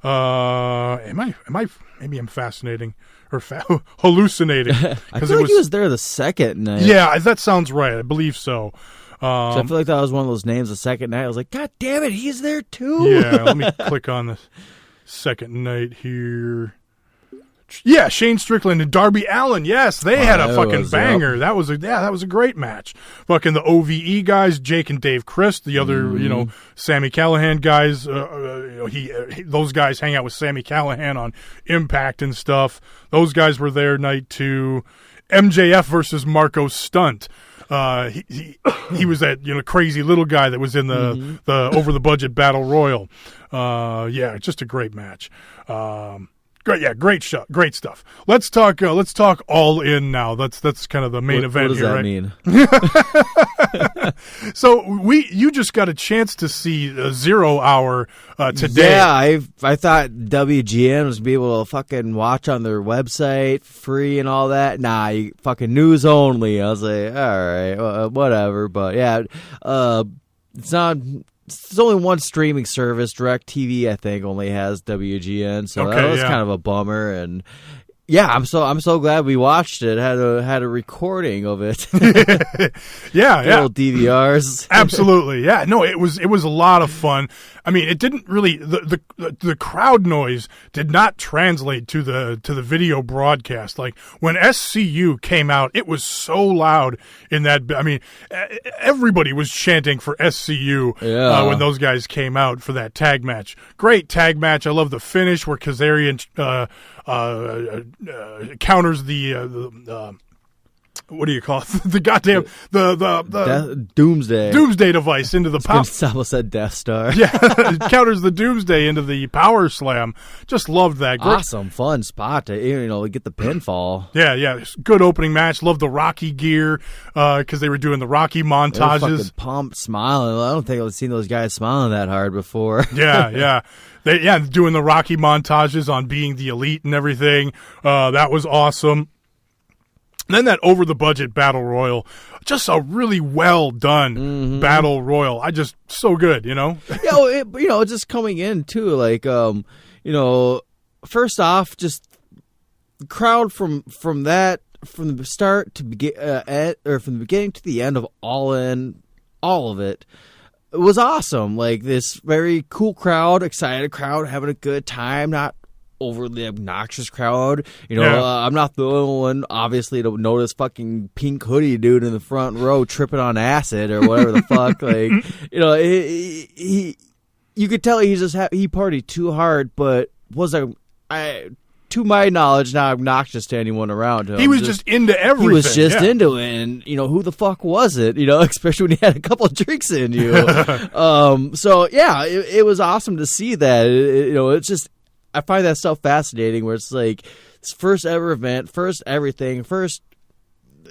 Am I? Maybe I'm fascinating. Or hallucinating. I feel like he was there the second night. Yeah, that sounds right. I believe so. So I feel like that was one of those names the second night. I was like, God damn it, he's there too. Yeah, let me click on the second night here. Yeah, Shane Strickland and Darby Allin. Yes, they had a fucking banger. That was a great match. Fucking the OVE guys, Jake and Dave Christ, the other, you know, Sammy Callahan guys. Those guys hang out with Sammy Callahan on Impact and stuff. Those guys were there night 2. MJF versus Marco Stunt. He was that, you know, crazy little guy that was in the over the budget battle royal. Yeah, just a great match. Great stuff. Let's talk All In now. That's kind of the main event here, right? What does that mean? So you just got a chance to see 0 Hour today. Yeah, I thought WGN was gonna be able to fucking watch on their website free and all that. Nah, you fucking news only. I was like, all right, whatever. But yeah, it's not. There's only one streaming service. DirecTV, I think, only has WGN, so that was kind of a bummer. And Yeah, I'm so glad we watched it. Had a recording of it. Yeah. Little DVRs. Absolutely. Yeah. No, it was a lot of fun. I mean, it didn't really the crowd noise did not translate to the video broadcast. Like when SCU came out, it was so loud in that. I mean, everybody was chanting for SCU when those guys came out for that tag match. Great tag match. I love the finish where Kazarian counters the what do you call it? The goddamn the Doomsday device into the power. Almost said Death Star. Yeah, counters the Doomsday into the Power Slam. Just loved that. Great. Awesome, fun spot to get the pinfall. Yeah, good opening match. Love the Rocky gear because they were doing the Rocky montages. They were fucking pumped, smiling. I don't think I've seen those guys smiling that hard before. Yeah. Doing the Rocky montages on being the elite and everything. That was awesome. And then that over-the-budget Battle Royal, just a really well-done Battle Royal. So good, Just coming in, too, like, first off, just the crowd from the start to begin, from the beginning to the end of All In, all of it was awesome. Like, this very cool crowd, excited crowd, having a good time, not overly obnoxious crowd. I'm not the only one, obviously, to notice fucking pink hoodie dude in the front row tripping on acid or whatever the fuck. Like, you could tell he partied too hard, but to my knowledge, not obnoxious to anyone around him. He was just into everything. He was just into it, and who the fuck was it? Especially when you had a couple of drinks in you. So yeah, it was awesome to see that. It's just. I find that stuff fascinating where it's like it's first ever event, first everything, first,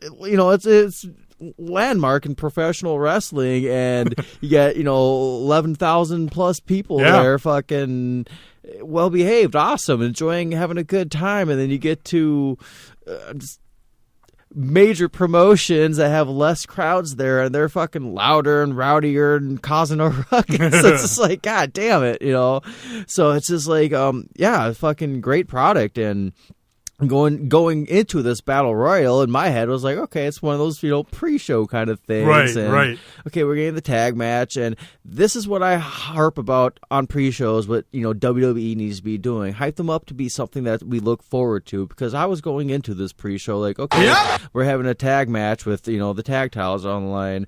it's landmark in professional wrestling, and you get, 11,000 plus people there fucking well behaved, awesome, enjoying having a good time. And then you get to major promotions that have less crowds there, and they're fucking louder and rowdier and causing a ruckus. So it's just like, God damn it, So it's just like, fucking great product. And going into this Battle Royal, in my head was like, okay, it's one of those, pre-show kind of things. Right. Okay, we're getting the tag match, and this is what I harp about on pre-shows, what, WWE needs to be doing. Hype them up to be something that we look forward to, because I was going into this pre-show like, okay, we're having a tag match with, the tag titles on the line.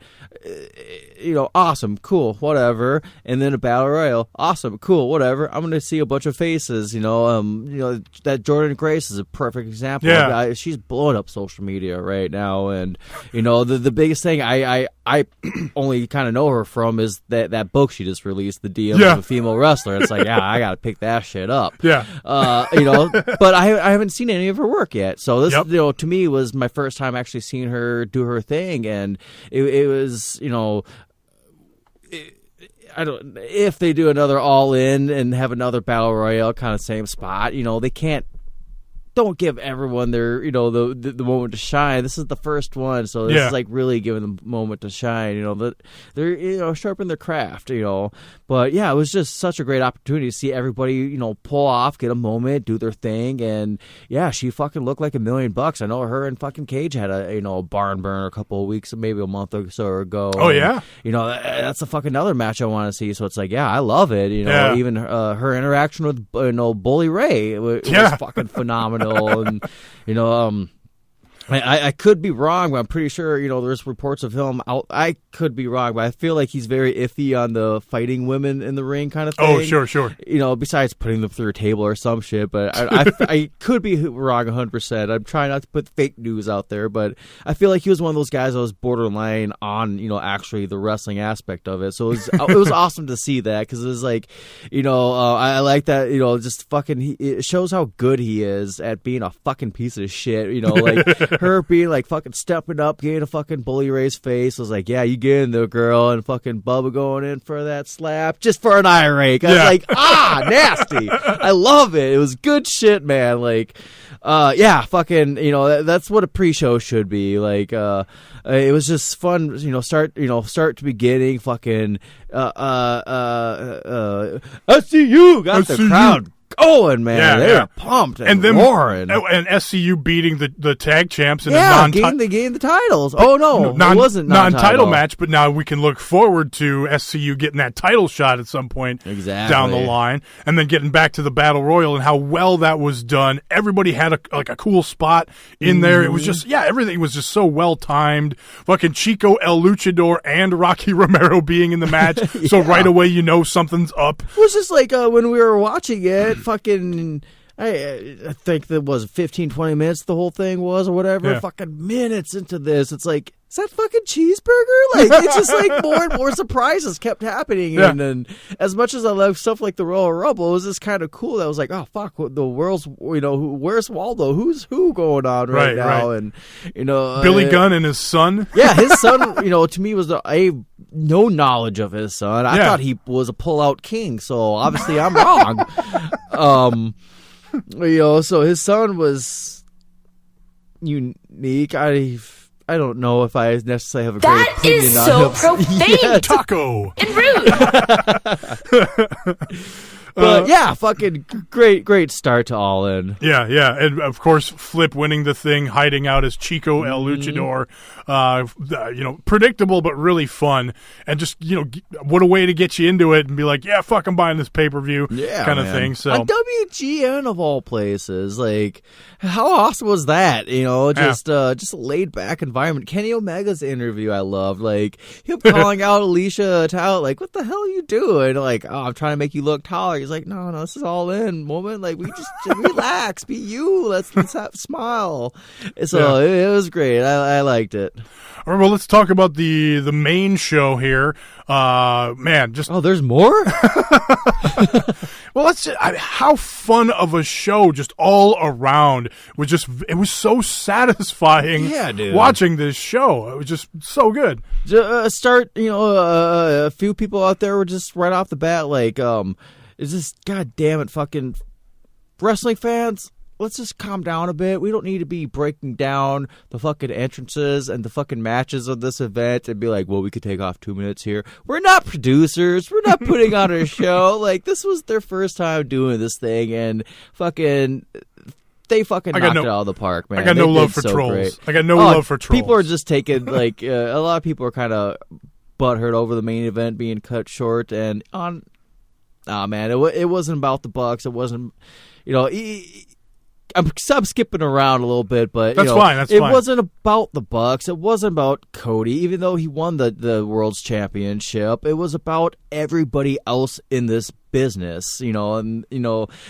Awesome, cool, whatever. And then a Battle Royal, awesome, cool, whatever. I'm going to see a bunch of faces, that Jordan Grace is a perfect example. Yeah. She's blowing up social media right now, and the biggest thing I only kind of know her from is that book she just released, The DM of a Female Wrestler. It's like, I gotta pick that shit up. Yeah. But I haven't seen any of her work yet, so this to me was my first time actually seeing her do her thing, and it was if they do another All In and have another Battle Royale kind of same spot, they can't. Don't give everyone their, the moment to shine. This is the first one, so this is like really giving them a moment to shine. That they're sharpen their craft. But yeah, it was just such a great opportunity to see everybody, pull off, get a moment, do their thing, and yeah, she fucking looked like $1 million. I know her and fucking Cage had a barn burner a couple of weeks, maybe a month or so ago. Oh yeah, that's a fucking another match I want to see. So it's like, I love it. Even her interaction with Bully Ray was fucking phenomenal. And I could be wrong, but I'm pretty sure there's reports of him out. I could be wrong, but I feel like he's very iffy on the fighting women in the ring kind of thing. Oh, sure. Besides putting them through a table or some shit, but I could be wrong 100%. I'm trying not to put fake news out there, but I feel like he was one of those guys that was borderline on actually the wrestling aspect of it. So it was awesome to see that, because it was like I like that just fucking it shows how good he is at being a fucking piece of shit. Like. Her being like fucking stepping up, getting a fucking Bully Ray's face. I was like, yeah, you get in there, girl. And fucking Bubba going in for that slap just for an eye rake. I was like, nasty. I love it. It was good shit, man. Like, fucking, that's what a pre-show should be. Like, it was just fun, start to beginning, fucking, SCU got the crowd going, man. They were pumped and then roaring. And SCU beating the tag champs in they gained the titles. Oh, no, it wasn't non-title match, but now we can look forward to SCU getting that title shot at some point down the line, and then getting back to the Battle Royal and how well that was done. Everybody had a cool spot in there. It was just, everything was just so well timed. Fucking Chico El Luchador and Rocky Romero being in the match, so right away you know something's up. It was just like when we were watching it, fucking, I think that was 15, 20 minutes the whole thing was or whatever. Yeah. Fucking minutes into this, it's like, is that fucking cheeseburger? Like, it's just like more and more surprises kept happening. Yeah. And as much as I love stuff like the Royal Rumble, it was just kind of cool. That was like, oh, fuck, the world's, where's Waldo? Who's who going on right now? Right. And, Billy Gunn and his son. Yeah, his son, to me was no knowledge of his son. I thought he was a pull-out king, so obviously I'm wrong. So his son was unique. I don't know if I necessarily have a great opinion on him. That is so profane. Taco. And rude. But fucking great start to All In. Yeah, and of course Flip winning the thing, hiding out as Chico El Luchador. Predictable but really fun, and just what a way to get you into it and be like, yeah, fuck, I'm buying this pay-per-view, kind of thing. So on WGN of all places, like, how awesome was that? Just a laid back environment. Kenny Omega's interview I loved, like him calling out Alicia Tout, like, what the hell are you doing? Like, oh, I'm trying to make you look taller. He's like, no, this is All In, woman. Like, we just relax, be you. Let's have a smile. So it was great. I liked it. All right, well, let's talk about the main show here. There's more? Well, how fun of a show just all around. It was so satisfying watching this show. It was just so good. A few people out there were just right off the bat like, is this, god damn it, fucking wrestling fans? Let's just calm down a bit. We don't need to be breaking down the fucking entrances and the fucking matches of this event and be like, well, we could take off 2 minutes here. We're not producers. We're not putting on a show. Like, this was their first time doing this thing, and they fucking knocked it out of the park, man. I got no love for trolls. Great. I got no love for trolls. People are just taking, like, a lot of people are kind of butthurt over the main event being cut short, and man, it wasn't about the Bucks. It wasn't, I'm skipping around a little bit, but that's fine. It wasn't about the Bucks. It wasn't about Cody, even though he won the World's Championship. It was about everybody else in this business, and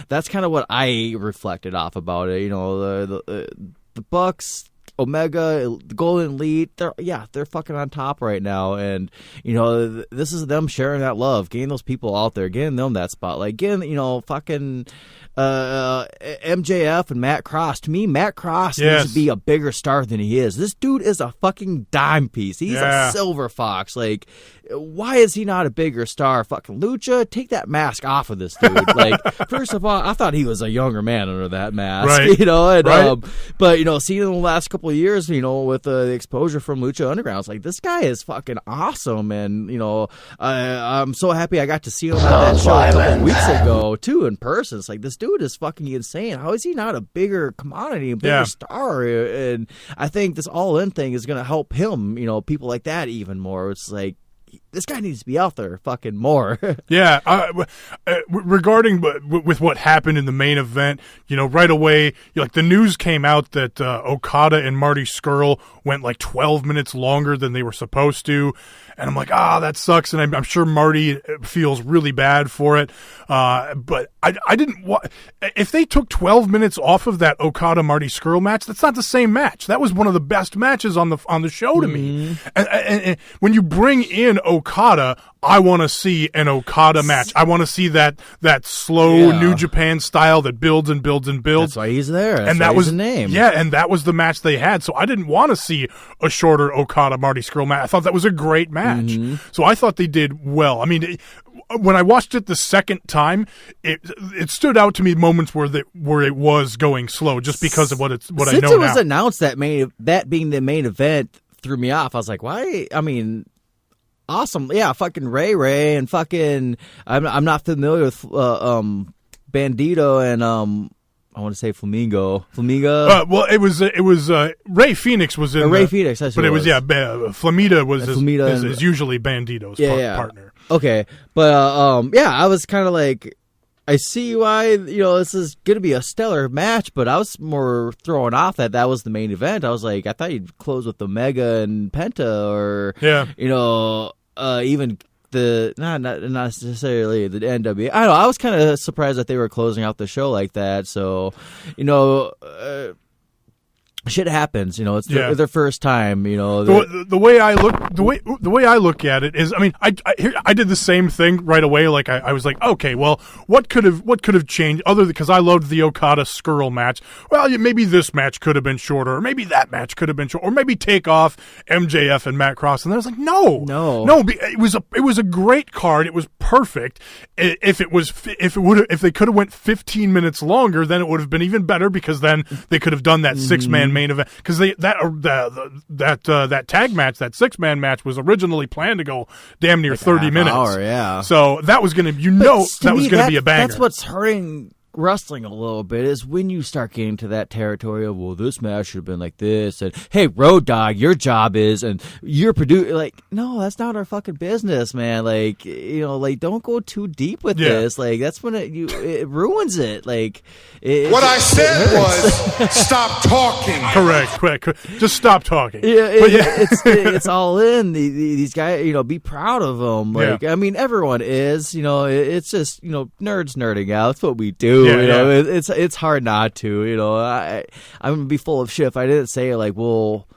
that's kind of what I reflected off about it. The Bucks, Omega, the Golden Elite, they're fucking on top right now, and this is them sharing that love, getting those people out there, getting them that spotlight, getting fucking MJF and Matt Cross. To me, Matt Cross needs to be a bigger star than he is. This dude is a fucking dime piece. He's a silver fox. Like, why is he not a bigger star? Fucking Lucha, take that mask off of this dude. Like, first of all, I thought he was a younger man under that mask. Right. But seeing in the last couple of years, with the exposure from Lucha Underground, it's like, this guy is fucking awesome, and I'm so happy I got to see him at that show a couple weeks ago too in person. It's like, this dude is fucking insane. How is he not a bigger commodity, a bigger star? And I think this All In thing is going to help him, people like that even more. It's like, this guy needs to be out there fucking more. Regarding with what happened in the main event, right away, like, the news came out that Okada and Marty Scurll went like 12 minutes longer than they were supposed to. And I'm like, that sucks. And I'm sure Marty feels really bad for it. But I didn't if they took 12 minutes off of that Okada-Marty Scurll match, that's not the same match. That was one of the best matches on the show to me. And when you bring in Okada, I want to see an Okada match. I want to see that slow New Japan style that builds and builds and builds. That's why he's there. That's and why that was the name. Yeah, and that was the match they had. So I didn't want to see a shorter Okada-Marty Scurll match. I thought that was a great match. So I thought they did well. I mean, when I watched it the second time, it stood out to me moments where it was going slow, just because of what I know now. Since it was announced that being the main event threw me off. I was like, why? I mean, awesome, yeah, fucking Ray and fucking. I'm not familiar with Bandito and I want to say Flamingo. Well, it was Ray Phoenix was in Ray Phoenix, that's but it was Flamita was Flamita is usually Bandito's partner. Okay, but I was kind of like, I see why this is going to be a stellar match, but I was more thrown off that was the main event. I was like, I thought you'd close with Omega and Penta, or even the not necessarily the NWA. I don't know. I was kind of surprised that they were closing out the show like that. So, shit happens. It's their first time. The way I look at it is, I mean, I did the same thing right away. Like I was like, okay, well, what could have changed other because I loved the Okada Skrull match. Well, maybe this match could have been shorter, or maybe that match could have been shorter, or maybe take off MJF and Matt Cross. And I was like, no. It was a great card. It was perfect. If they could have went 15 minutes longer, then it would have been even better because then they could have done that 6-man main event, because that tag match, that 6-man match, was originally planned to go damn near 30 minutes. Hour, yeah. So that was going to, that was going to be a banger. That's what's hurting wrestling a little bit, is when you start getting to that territory of, well, this match should have been like this, and hey, Road Dogg, your job is, and you're producing, like, no, that's not our fucking business, man. Like, don't go too deep with this. Like, that's when it ruins it. Like, what I said was stop talking. Correct. Just stop talking. It's all in. These guys, be proud of them. Like, I mean, everyone is. It's just nerds nerding out. It's what we do. It's hard not to. I'm gonna be full of shit if I didn't say like, well,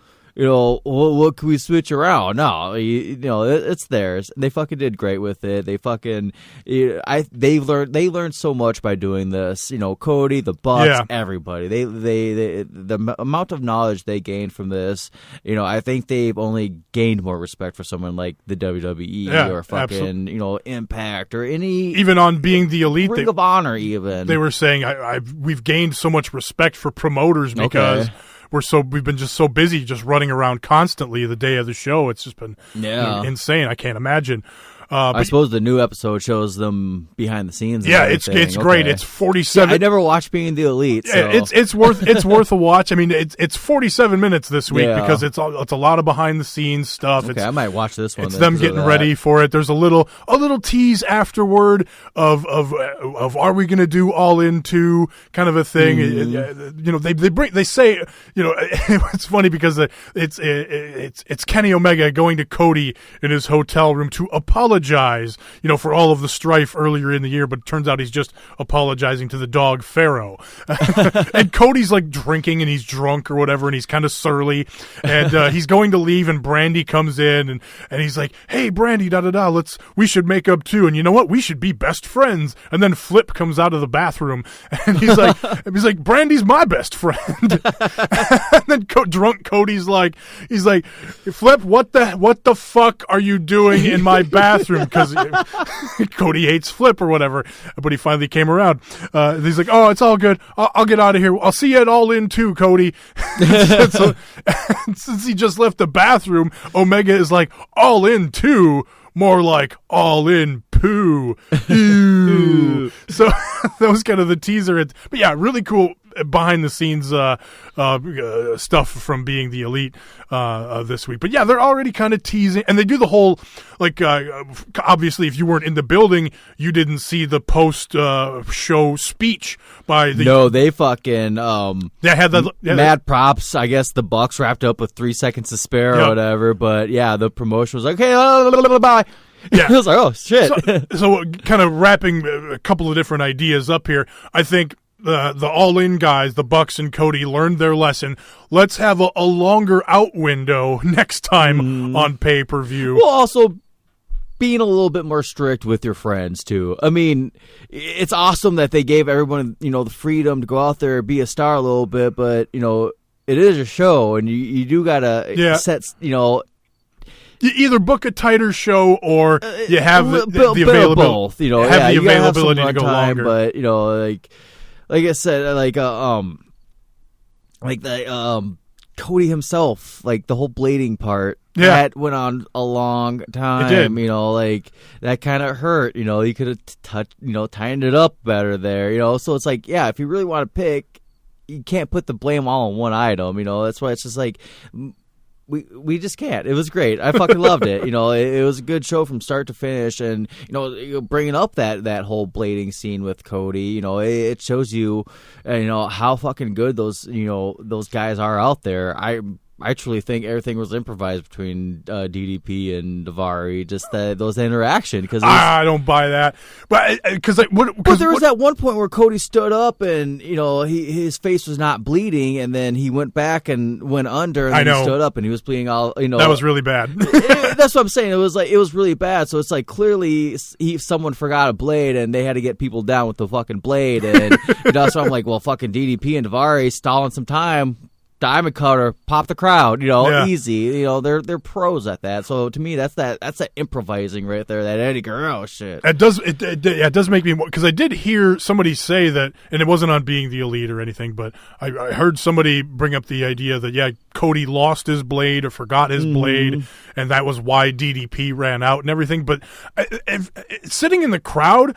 what can we switch around? No, it's theirs. They fucking did great with it. They fucking, they learned so much by doing this. Cody, the Bucks, everybody. They the amount of knowledge they gained from this. I think they've only gained more respect for someone like the WWE or fucking Impact or any, even on being the elite, Ring of Honor. Even they were saying we've gained so much respect for promoters because. Okay. We've been just so busy just running around constantly the day of the show. It's just been insane. I can't imagine. I suppose the new episode shows them behind the scenes. Yeah, it's great. It's 47. I never watched Being the Elite. So. It's worth a watch. I mean, it's 47 minutes this week because it's a lot of behind the scenes stuff. Okay, I might watch this one. It's them getting ready for it. There's a little tease afterward of are we going to do All In 2 kind of a thing. They say it's funny because it's Kenny Omega going to Cody in his hotel room to apologize, for all of the strife earlier in the year, but it turns out he's just apologizing to the dog Pharaoh. And Cody's like drinking and he's drunk or whatever, and he's kind of surly, and he's going to leave, and Brandy comes in and he's like, "Hey, Brandy, we should make up too, and you know what? We should be best friends." And then Flip comes out of the bathroom, and he's like, "Brandy's my best friend." And then drunk Cody's like, "Flip, what the fuck are you doing in my bathroom?" Because Cody hates Flip or whatever, but he finally came around. He's like, "Oh, it's all good. I'll get out of here. I'll see you at All In 2, Cody." So, since he just left the bathroom, Omega is like, "All In 2? More like All In Poo." So that was kind of the teaser. But yeah, really cool behind the scenes stuff from Being the Elite this week. But yeah, they're already kind of teasing, and they do the whole obviously if you weren't in the building, you didn't see the post show speech by the. No, they fucking mad props. I guess the Bucks wrapped up with 3 seconds to spare or whatever. But yeah, the promotion was like, "Hey, bye." Yeah, I was like, "Oh shit!" So kind of wrapping a couple of different ideas up here. I think the All In guys, the Bucks and Cody, learned their lesson. Let's have a longer out window next time on pay-per-view. Well, also being a little bit more strict with your friends too. I mean, it's awesome that they gave everyone the freedom to go out there and be a star a little bit, but it is a show, and you do gotta set You either book a tighter show or you have the availability. Both, have the availability to go time, longer. But like I said, Cody himself, like the whole blading part, Yeah. that went on a long time. It did. You know, like that kind of hurt. You know, you could have tightened it up better there. You know, so it's like, yeah, if you really want to pick, you can't put the blame all on one item. You know, that's why it's just like. We just can't. It was great. I fucking loved it. You know, it was a good show from start to finish, and bringing up that whole blading scene with Cody. You know, it shows you, how fucking good those guys are out there. I truly think everything was improvised between DDP and Daivari. Just those interaction because I don't buy that, but because there was that one point where Cody stood up and his face was not bleeding, and then he went back and went under, and then he stood up and he was bleeding all. That was really bad. That's what I'm saying. It was really bad. So it's like clearly someone forgot a blade and they had to get people down with the fucking blade, and so I'm like, well, fucking DDP and Daivari stalling some time. Diamond cutter, pop the crowd, easy. They're pros at that. So to me, that's that improvising right there, that Eddie Guerrero shit. It does make me, because I did hear somebody say that, and it wasn't on Being the Elite or anything, but I heard somebody bring up the idea that Cody lost his blade or forgot his blade, and that was why DDP ran out and everything. But sitting in the crowd,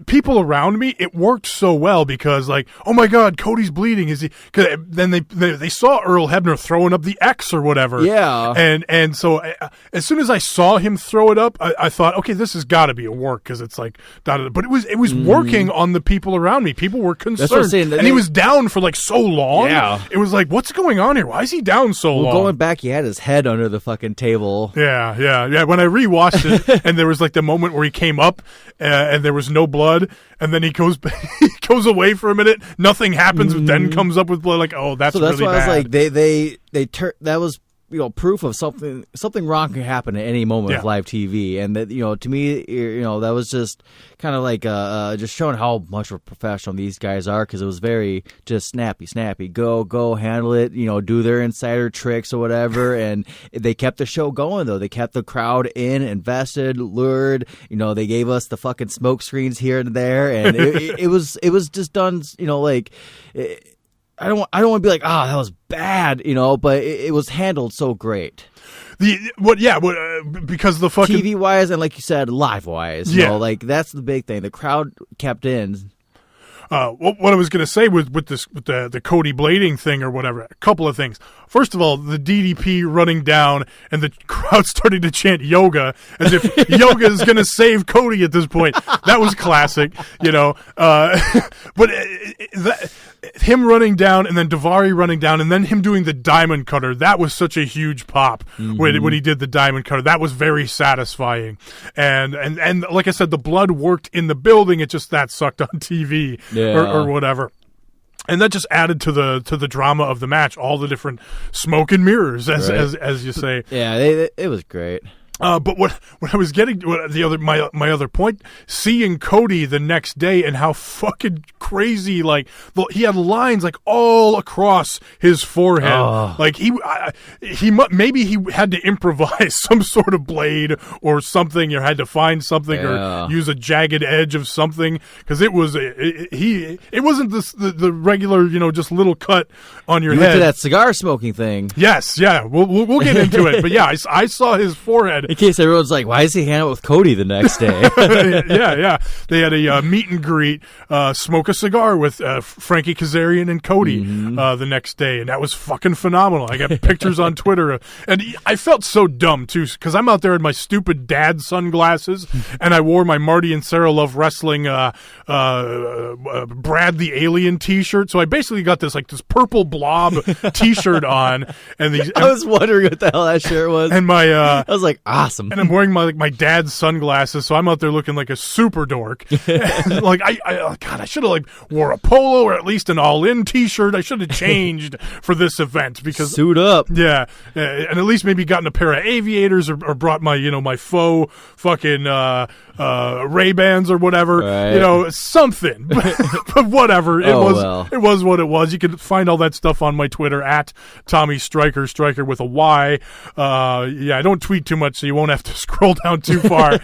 people around me, it worked so well because, like, oh my God, Cody's bleeding. Is he? Cause then they saw Earl Hebner throwing up the X or whatever. Yeah. And so as soon as I saw him throw it up, I thought, okay, this has got to be a work because it's like, but it was working on the people around me. People were concerned. That's what I'm saying. And he was down for like so long. Yeah. It was like, what's going on here? Why is he down so long? Going back, he had his head under the fucking table. Yeah. When I rewatched it, and there was like the moment where he came up and there was no blood, and then he goes away for a minute, nothing happens, but then comes up with blood. Like, oh, that's really bad. So that's why I was like, that was proof of something wrong can happen at any moment of live TV, and that to me that was just kind of like just showing how much of a professional these guys are, because it was very just snappy, go handle it, do their insider tricks or whatever, and they kept the show going though. They kept the crowd invested, lured. They gave us the fucking smoke screens here and there, and it was just done. I don't want to be like, that was bad, but it was handled so great. Because the fucking TV wise and like you said, live wise, like that's the big thing. The crowd kept in. What I was going to say with the Cody blading thing or whatever, a couple of things. First of all, the DDP running down and the crowd starting to chant yoga as if yoga is going to save Cody at this point. That was classic, but him running down and then Daivari running down and then him doing the diamond cutter, that was such a huge pop when he did the diamond cutter. That was very satisfying. And like I said, the blood worked in the building. It just that sucked on TV. Or whatever. And that just added to the drama of the match, all the different smoke and mirrors, as you say. Yeah, it was great. But what I was getting, my other point, seeing Cody the next day and how fucking crazy, like he had lines like all across his forehead, like maybe he had to improvise some sort of blade or something, or had to find something or use a jagged edge of something, because it wasn't the regular just little cut on your head. Went to that cigar smoking thing. Yes, yeah, we'll get into it, but yeah, I saw his forehead. In case everyone's like, why is he hanging out with Cody the next day? Yeah. They had a meet and greet, smoke a cigar with Frankie Kazarian and Cody the next day, and that was fucking phenomenal. I got pictures on Twitter, and I felt so dumb, too, because I'm out there in my stupid dad sunglasses, and I wore my Marty and Sarah Love Wrestling Brad the Alien t-shirt, so I basically got this purple blob t-shirt on, and I was wondering what the hell that shirt was. And I was like, awesome. And I'm wearing my dad's sunglasses, so I'm out there looking like a super dork. And I should have wore a polo or at least an all-in T-shirt. I should have changed for this event because suit up. Yeah, and at least maybe gotten a pair of aviators or brought my my faux fucking Ray-Bans or whatever. Right. Something. But whatever. It was what it was. You can find all that stuff on my Twitter at Tommy Striker with a Y. I don't tweet too much, so you won't have to scroll down too far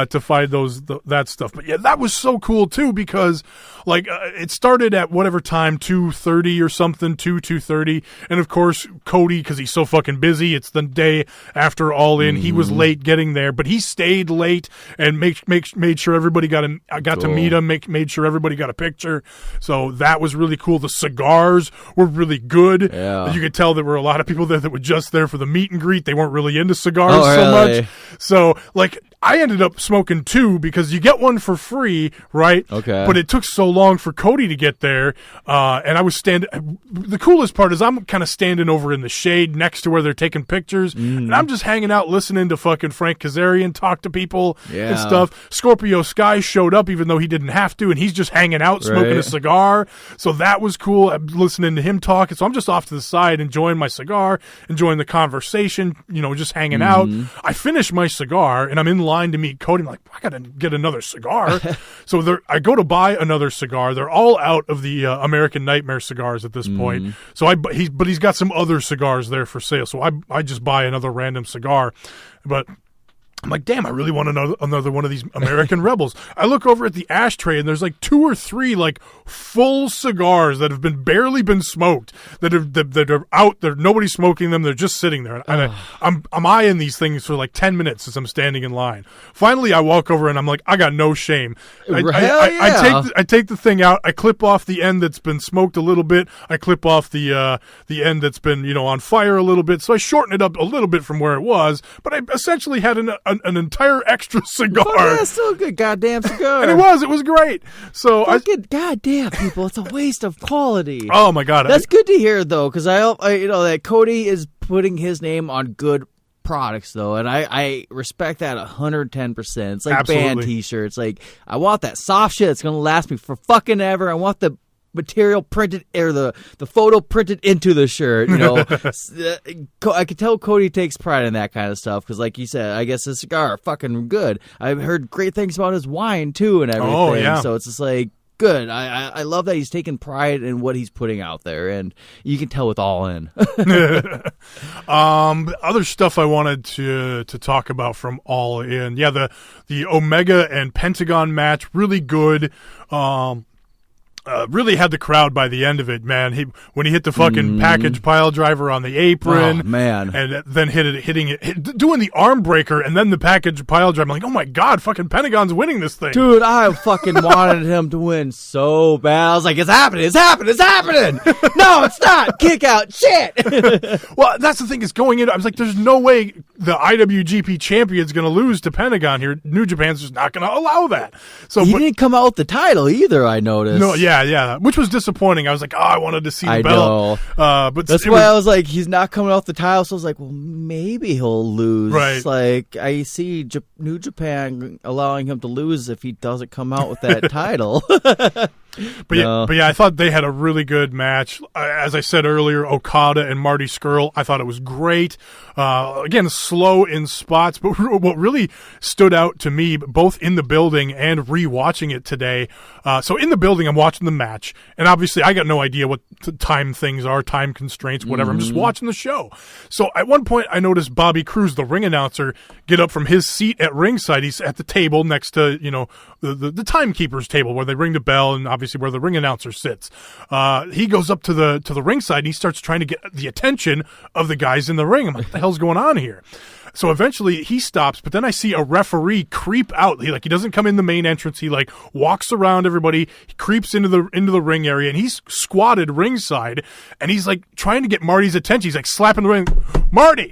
to find that stuff. But yeah, that was so cool too, because like it started at whatever time, 2:30 or something, 2:30, and of course Cody, because he's so fucking busy, it's the day after All In. He was late getting there, but he stayed late and made sure everybody got to meet him, made sure everybody got a picture. So that was really cool. The cigars were really good. Yeah. You could tell there were a lot of people there that were just there for the meet and greet. They weren't really into cigars so much. So like I ended up smoking 2 because you get one for free, right? Okay. But it took so long for Cody to get there, and I was standing. The coolest part is I'm kind of standing over in the shade next to where they're taking pictures, and I'm just hanging out listening to fucking Frank Kazarian talk to people and stuff. Scorpio Sky showed up even though he didn't have to, and he's just hanging out smoking a cigar. So that was cool. I'm listening to him talk, so I'm just off to the side enjoying my cigar, enjoying the conversation, just hanging out. I finish my cigar, and I'm in line to meet Cody. I'm like, I gotta get another cigar. So I go to buy another cigar. They're all out of the American Nightmare cigars at this point. So he's got some other cigars there for sale. So I just buy another random cigar, but I'm like, damn, I really want another one of these American Rebels. I look over at the ashtray, and there's like 2 or 3 like full cigars that have barely been smoked, that are out there. Nobody's smoking them. They're just sitting there. And I'm eyeing these things for like 10 minutes as I'm standing in line. Finally, I walk over, and I'm like, I got no shame. I take the thing out. I clip off the end that's been smoked a little bit. I clip off the end that's been on fire a little bit. So I shorten it up a little bit from where it was, but I essentially had an entire extra cigar. Oh, yeah, still a good goddamn cigar. And it was great. So goddamn people, it's a waste of quality. Oh my god, that's good to hear though, because I that Cody is putting his name on good products though, and I respect that 110%. It's like band t-shirts. Like I want that soft shit that's gonna last me for fucking ever. I want the material printed or the photo printed into the shirt. I could tell Cody takes pride in that kind of stuff because, like you said, I guess his cigar are fucking good. I've heard great things about his wine too and everything. Oh, yeah. So it's just like good. I love that he's taking pride in what he's putting out there, and you can tell with All In. Other stuff I wanted to talk about from All In, the Omega and Pentagon match, really good. Really had the crowd by the end of it, man. When he hit the fucking package pile driver on the apron, man, and then hitting it, doing the arm breaker, and then the package pile driver. I'm like, oh my god, fucking Pentagon's winning this thing, dude. I fucking wanted him to win so bad. I was like, it's happening. No, it's not. Kick out, shit. Well, that's the thing is going in. I was like, there's no way the IWGP champion's going to lose to Pentagon here. New Japan's just not going to allow that. So he didn't come out with the title either. I noticed. No, yeah, which was disappointing. I was like, I wanted to see the belt. But that's why I was like, he's not coming off the title. So I was like, well, maybe he'll lose. Right. Like I see New Japan allowing him to lose if he doesn't come out with that title. But yeah, I thought they had a really good match. As I said earlier, Okada and Marty Scurll, I thought it was great. Again, slow in spots, but what really stood out to me, both in the building and rewatching it today. So in the building, I'm watching the match, and obviously I got no idea what time things are, time constraints, whatever. I'm just watching the show. So at one point, I noticed Bobby Cruz, the ring announcer, get up from his seat at ringside. He's at the table next to the timekeeper's table where they ring the bell, and obviously where the ring announcer sits. He goes up to the ringside and he starts trying to get the attention of the guys in the ring. I'm like, what the hell's going on here? So eventually he stops, but then I see a referee creep out. He doesn't come in the main entrance. He walks around everybody. He creeps into the ring area, and he's squatted ringside, and he's trying to get Marty's attention. He's slapping the ring, Marty.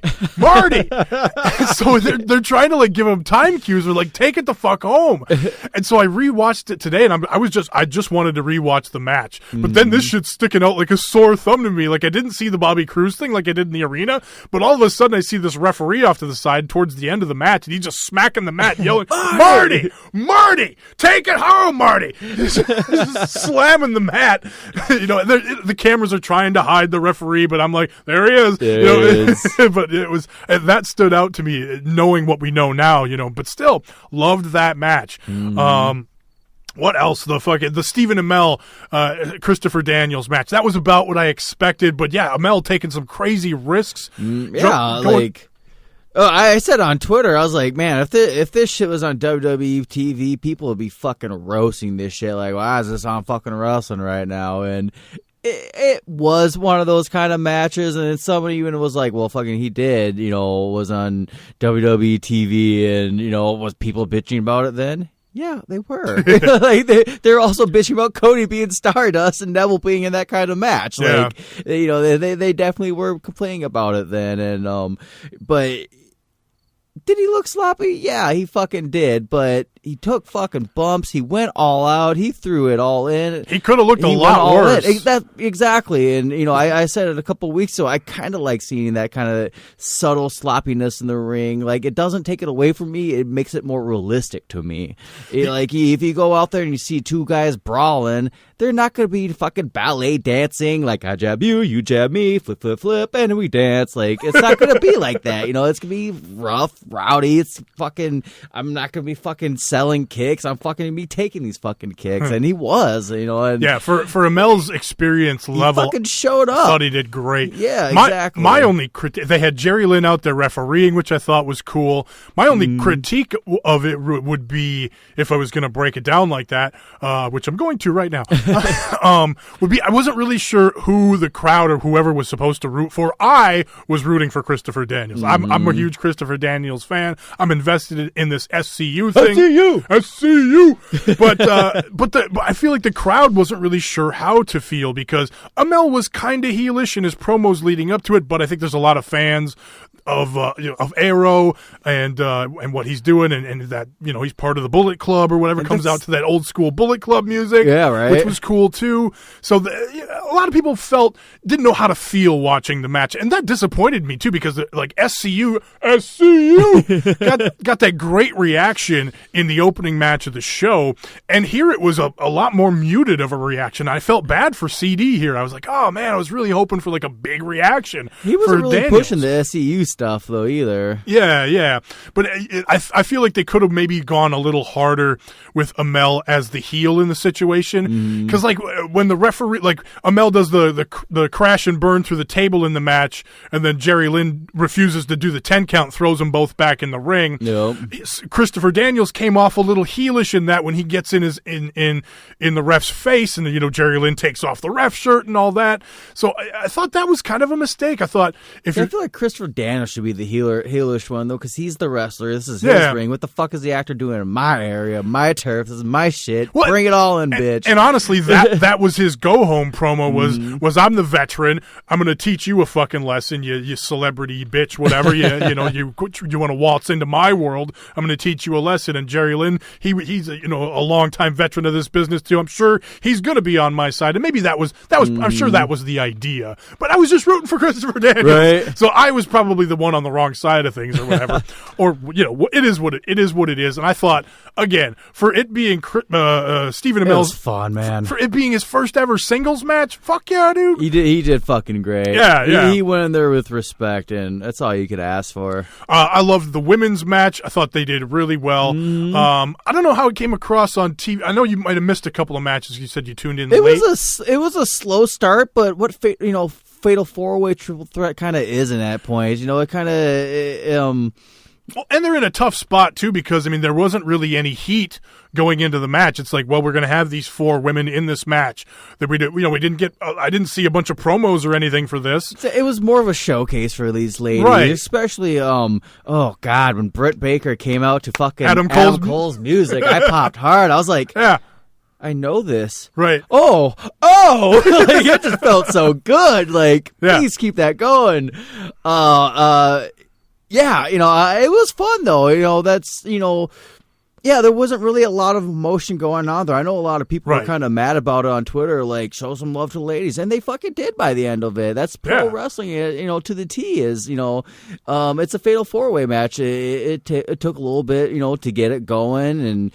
So they're trying to give him time cues or take it the fuck home. And so I rewatched it today, and I just wanted to rewatch the match, but then this shit's sticking out like a sore thumb to me. I didn't see the Bobby Cruz thing like I did in the arena, but all of a sudden I see this referee off to the side towards the end of the match, and he's just smacking the mat, yelling, Marty, take it home, Marty. Just slamming the mat. The cameras are trying to hide the referee, but I'm like, there he is. But that stood out to me, knowing what we know now. But still loved that match. What else? The Stephen Amell, Christopher Daniels match. That was about what I expected. But yeah, Amell taking some crazy risks. I said on Twitter, I was like, man, if this shit was on WWE TV, people would be fucking roasting this shit. Like, why is this on fucking wrestling right now? And it was one of those kind of matches, and then somebody even was like, well, fucking he did, was on WWE TV, and, was people bitching about it then? Yeah, they were. Like they're also bitching about Cody being Stardust and Neville being in that kind of match. Yeah. Like, they definitely were complaining about it then, and but did he look sloppy? Yeah, he fucking did, but he took fucking bumps. He went all out. He threw it all in. He could have looked a lot worse. Exactly. And, I said it a couple weeks ago. I kind of like seeing that kind of subtle sloppiness in the ring. Like, it doesn't take it away from me. It makes it more realistic to me. Like, if you go out there and you see two guys brawling, they're not going to be fucking ballet dancing. Like, I jab you, you jab me, flip, flip, flip, and we dance. Like, it's not going to be like that. It's going to be rough, rowdy. It's fucking, I'm not going to be fucking selling kicks. I'm fucking going to be taking these fucking kicks. And he was, and yeah, for Amel's experience level, he fucking showed up. I thought he did great. Yeah, exactly. My only critique, they had Jerry Lynn out there refereeing, which I thought was cool. My only critique of it would be, if I was going to break it down like that, which I'm going to right now, would be I wasn't really sure who the crowd or whoever was supposed to root for. I was rooting for Christopher Daniels. I'm a huge Christopher Daniels fan. I'm invested in this SCU thing. SCU. But I feel like the crowd wasn't really sure how to feel because Amel was kind of heelish in his promos leading up to it, but I think there's a lot of fans of Arrow and what he's doing and that he's part of the Bullet Club or whatever, comes out to that old school Bullet Club music, which was cool too. So a lot of people didn't know how to feel watching the match, and that disappointed me too because like SCU got that great reaction in the opening match of the show, and here it was a lot more muted of a reaction. I felt bad for CD here. I was like, oh man, I was really hoping for like a big reaction. He wasn't really Daniels. Pushing the SCU stuff though either. Yeah, but I feel like they could have maybe gone a little harder with Amel as the heel in the situation because like when the referee, like Amel does the crash and burn through the table in the match, and then Jerry Lynn refuses to do the 10 count, throws them both back in the ring. Yep. Christopher Daniels came off a little heelish in that when he gets in the ref's face, and Jerry Lynn takes off the ref shirt and all that. So I thought that was kind of a mistake. I thought I feel like Christopher Daniels should be the heelish one though, because he's the wrestler. This is his ring. What the fuck is the actor doing in my area, my turf? This is my shit. Well, bring it all in, bitch. And honestly, that was his go home promo. Was I'm the veteran. I'm going to teach you a fucking lesson. You celebrity bitch, whatever. You want to waltz into my world. I'm going to teach you a lesson. And Jerry Lynn, he's a longtime veteran of this business too. I'm sure he's going to be on my side. And maybe that was. I'm sure that was the idea. But I was just rooting for Christopher Daniels. Right. So I was probably the one on the wrong side of things or whatever. Or it is what it is. And I thought again, for it being Stephen Amell's fun, man. For it being his first ever singles match, fuck yeah, dude. He did fucking great. Yeah. He went in there with respect, and that's all you could ask for. I loved the women's match. I thought they did really well. I don't know how it came across on TV. I know you might have missed a couple of matches. You said you tuned in late. It was a slow start, but what fatal four-way triple threat kind of is in that point. It kind of well, and they're in a tough spot too because there wasn't really any heat going into the match. It's like, well, we're going to have these four women in this match that we didn't get. I didn't see a bunch of promos or anything for this. It was more of a showcase for these ladies, right? Especially, oh god, when Britt Baker came out to fucking Adam Cole's music, I popped hard. I was like, yeah. I know this. Right. Oh. Like, it just felt so good. Like, please keep that going. Yeah, it was fun though. That's, there wasn't really a lot of emotion going on there. I know a lot of people were kind of mad about it on Twitter, like, show some love to the ladies. And they fucking did by the end of it. That's pro wrestling, to the T is, it's a fatal four-way match. It took a little bit, to get it going and,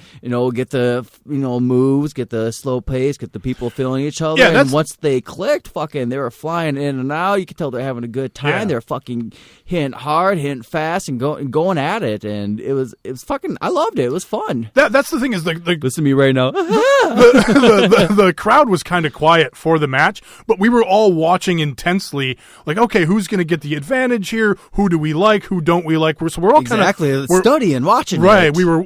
get the, moves, get the slow pace, get the people feeling each other. And once they clicked, fucking, they were flying in and out. You could tell they're having a good time. Yeah. They're fucking hitting hard, hitting fast, and going at it. And it was fucking, I loved it. It was fun. That's the thing is the Listen to me right now. the crowd was kind of quiet for the match, but we were all watching intensely. Like, okay, who's going to get the advantage here? Who do we like? Who don't we like? So we're all exactly studying, watching. Right. It. We were.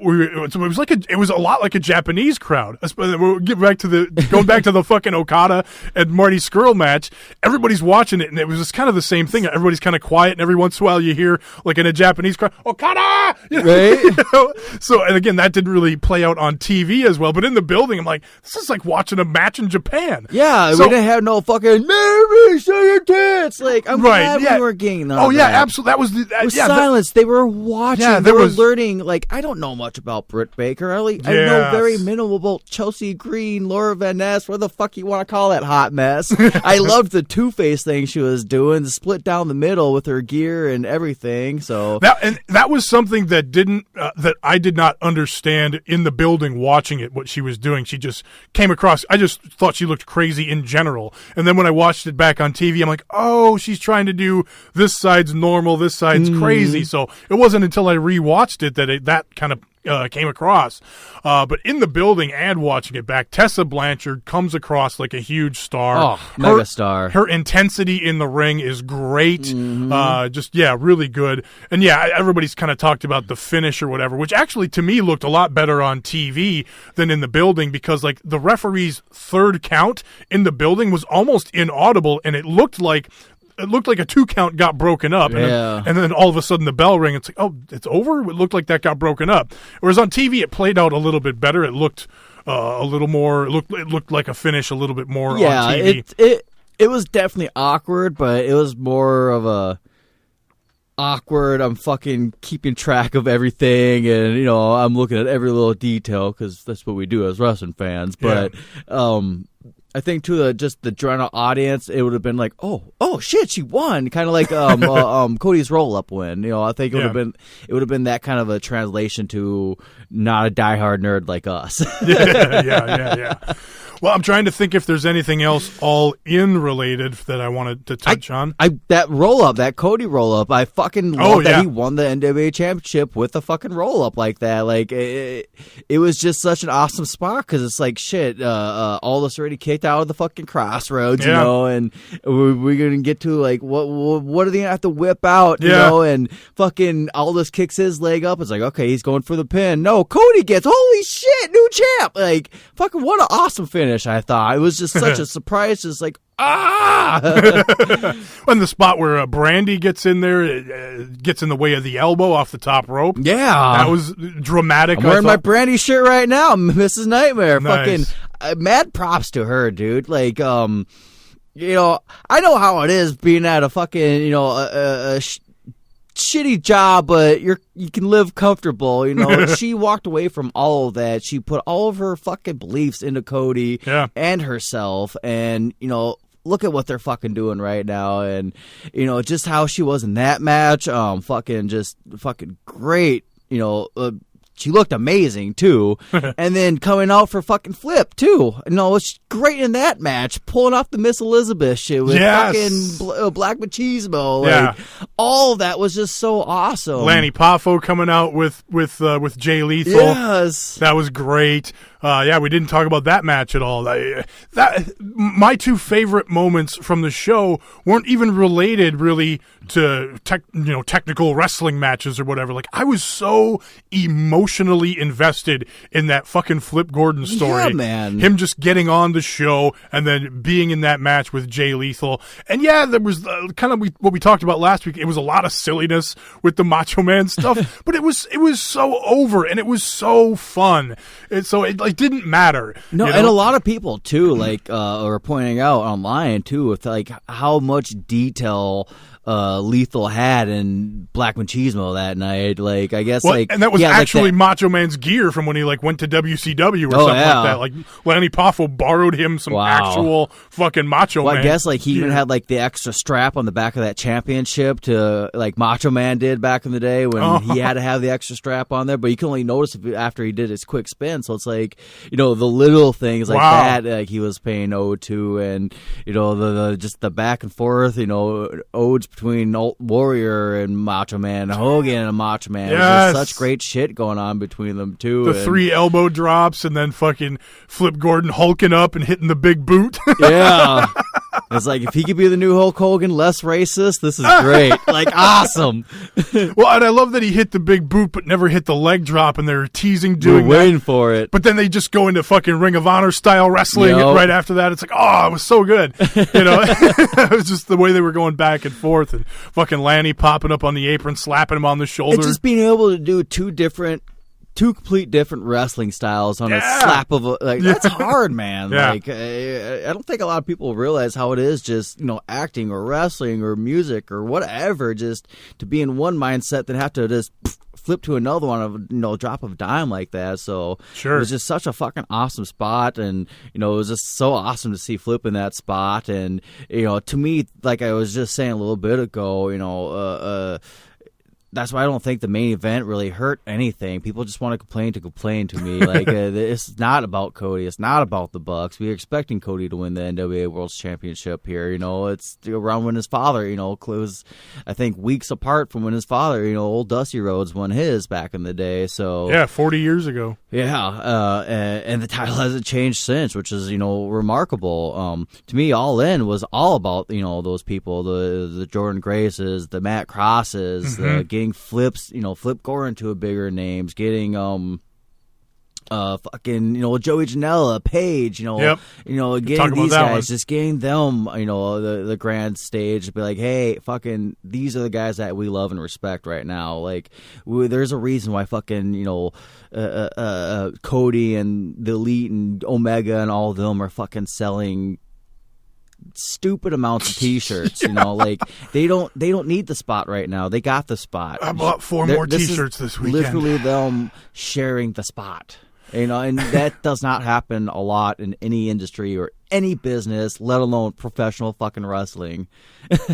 So it was a lot like a Japanese crowd. We'll get back to going back to the fucking Okada and Marty Scurll match. Everybody's watching it, and it was just kind of the same thing. Everybody's kind of quiet, and every once in a while you hear, like in a Japanese crowd, Okada! Right? You know? So, and again, that didn't really play out on TV as well, but in the building, I'm like, this is like watching a match in Japan. Yeah, so, we didn't have no fucking, maybe show your tits! Like, I'm glad we were getting that. Oh, yeah, absolutely. That was it was silence. They were watching. Yeah, they were learning. Like, I don't know much about Britt Baker. I know very minimal about Chelsea Green, Laura Van Ness, what the fuck you want to call that hot mess. I loved the Two-Face thing she was doing, the split down the middle with her gear and everything. So that was something that that I did not understand in the building watching it, what she was doing. She just came across, I just thought she looked crazy in general. And then when I watched it back on TV, I'm like, oh, she's trying to do this side's normal, this side's crazy. So it wasn't until I rewatched it that kind of came across. But in the building and watching it back, Tessa Blanchard comes across like a huge star. Oh, mega star. Her intensity in the ring is great. Really good. And yeah, everybody's kind of talked about the finish or whatever, which actually to me looked a lot better on TV than in the building, because like the referee's third count in the building was almost inaudible, and it looked like a 2 count got broken up, and then all of a sudden the bell rang. It's like, oh, it's over. It looked like that got broken up. Whereas on TV, it played out a little bit better. It looked a little more. It looked like a finish a little bit more on TV. It was definitely awkward, but it was more of a awkward. I'm fucking keeping track of everything, and I'm looking at every little detail because that's what we do as wrestling fans. But I think to just the general audience, it would have been like, oh shit, she won, kind of like Cody's roll up win. I think it would have been that kind of a translation to not a diehard nerd like us. Yeah. Well, I'm trying to think if there's anything else all in related that I wanted to touch on. That roll up, that Cody roll up, I fucking love that he won the NWA championship with a fucking roll up like that. Like it was just such an awesome spot because it's like shit. Aldis already kicked out of the fucking crossroads, and we're gonna get to like what are they gonna have to whip out, and fucking Aldis kicks his leg up. It's like, okay, he's going for the pin. No, Cody gets, holy shit, new champ. Like fucking what an awesome finish. I thought it was just such a surprise. Just like when the spot where Brandy gets in there, gets in the way of the elbow off the top rope. Yeah, that was dramatic. I'm wearing my Brandy shirt right now, Mrs. Nightmare. Nice. Fucking mad props to her, dude. Like I know how it is being at a fucking shitty job, but you can live comfortable. She walked away from all of that. She put all of her fucking beliefs into Cody and herself, and look at what they're fucking doing right now, and just how she was in that match. Fucking great. She looked amazing, too. And then coming out for fucking Flip, too. It's great in that match. Pulling off the Miss Elizabeth shit with fucking Black Machismo. Like, all of that was just so awesome. Lanny Poffo coming out with Jay Lethal. Yes. That was great. We didn't talk about that match at all. My two favorite moments from the show weren't even related really to technical wrestling matches or whatever. Like, I was so emotionally invested in that fucking Flip Gordon story. Yeah, man. Him just getting on the show and then being in that match with Jay Lethal. And there was kind of what we talked about last week. It was a lot of silliness with the Macho Man stuff, but it was so over and it was so fun. And so it didn't matter. No, and a lot of people too, like were pointing out online too, with like how much detail Lethal had in Black Machismo that night. Like, I guess, and that was actually Macho Man's gear from when he went to WCW or something like that. Like, Lanny Poffo borrowed him some actual fucking Macho Man. I guess he even had the extra strap on the back of that championship to like Macho Man did back in the day when he had to have the extra strap on there. But you can only notice it after he did his quick spin. So it's like the little things like that, like he was paying ode to, and the just the back and forth. Ode's between Warrior and Macho Man, Hogan and Macho Man. Yes. There's just such great shit going on between them too. The 3 elbow drops and then fucking Flip Gordon hulking up and hitting the big boot. Yeah. It's like, if he could be the new Hulk Hogan, less racist, this is great. Like, awesome. Well, and I love that he hit the big boot but never hit the leg drop, and they're teasing doing We're waiting for it. But then they just go into fucking Ring of Honor style wrestling right after that. It's like, oh, it was so good. It was just the way they were going back and forth, and fucking Lanny popping up on the apron, slapping him on the shoulder. It's just being able to do two complete different wrestling styles on a slap of a, that's hard, man. Yeah. Like, I don't think a lot of people realize how it is just, acting or wrestling or music or whatever, just to be in one mindset, then have to just flip to another one of, drop of a dime like that. So sure. It was just such a fucking awesome spot. And, it was just so awesome to see Flip in that spot. And, to me, like I was just saying a little bit ago, that's why I don't think the main event really hurt anything. People just want to complain to me. Like, it's not about Cody. It's not about the Bucks. We were expecting Cody to win the NWA World Championship here. It's around when his father, it was, I think, weeks apart from when his father, old Dusty Rhodes won his back in the day. So yeah, 40 years ago. Yeah, and the title hasn't changed since, which is, remarkable. To me, All In was all about, those people, the Jordan Graces, the Matt Crosses, getting Flips, Flip Gordon to a bigger names, getting fucking Joey Janela, Paige, getting these guys, just getting them, the grand stage to be like, hey, fucking, these are the guys that we love and respect right now. Like, there's a reason why fucking Cody and the Elite and Omega and all of them are fucking selling stupid amounts of T-shirts. Like, they don't need the spot right now. They got the spot. I bought 4 more T-shirts this weekend. Literally them sharing the spot. And that does not happen a lot in any industry or any business, let alone professional fucking wrestling.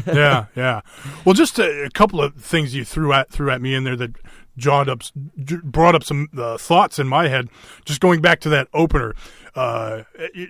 Yeah. Well, just a couple of things you threw at me in there that brought up some thoughts in my head. Just going back to that opener.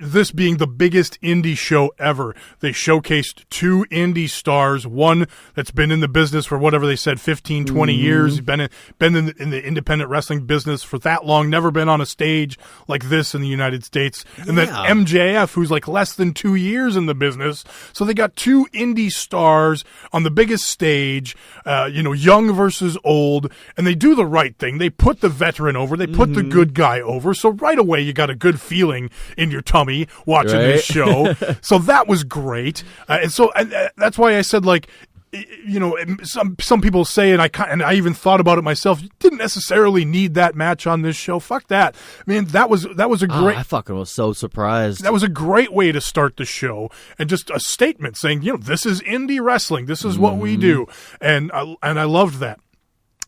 This being the biggest indie show ever. They showcased 2 indie stars, one that's been in the business for whatever they said, 15, 20 years. Been in the independent wrestling business for that long, never been on a stage like this in the United States. And then MJF, who's like less than 2 years in the business. So they got 2 indie stars on the biggest stage, young versus old, and they do the right thing. They put the veteran over. They put the good guy over. So right away you got a good feeling in your tummy watching this show. So that was great. And that's why I said, like, some people say, and I even thought about it myself, you didn't necessarily need that match on this show. Fuck that. I mean, that was a great. I fucking was so surprised. That was a great way to start the show, and just a statement saying, this is indie wrestling. This is what we do, and I loved that.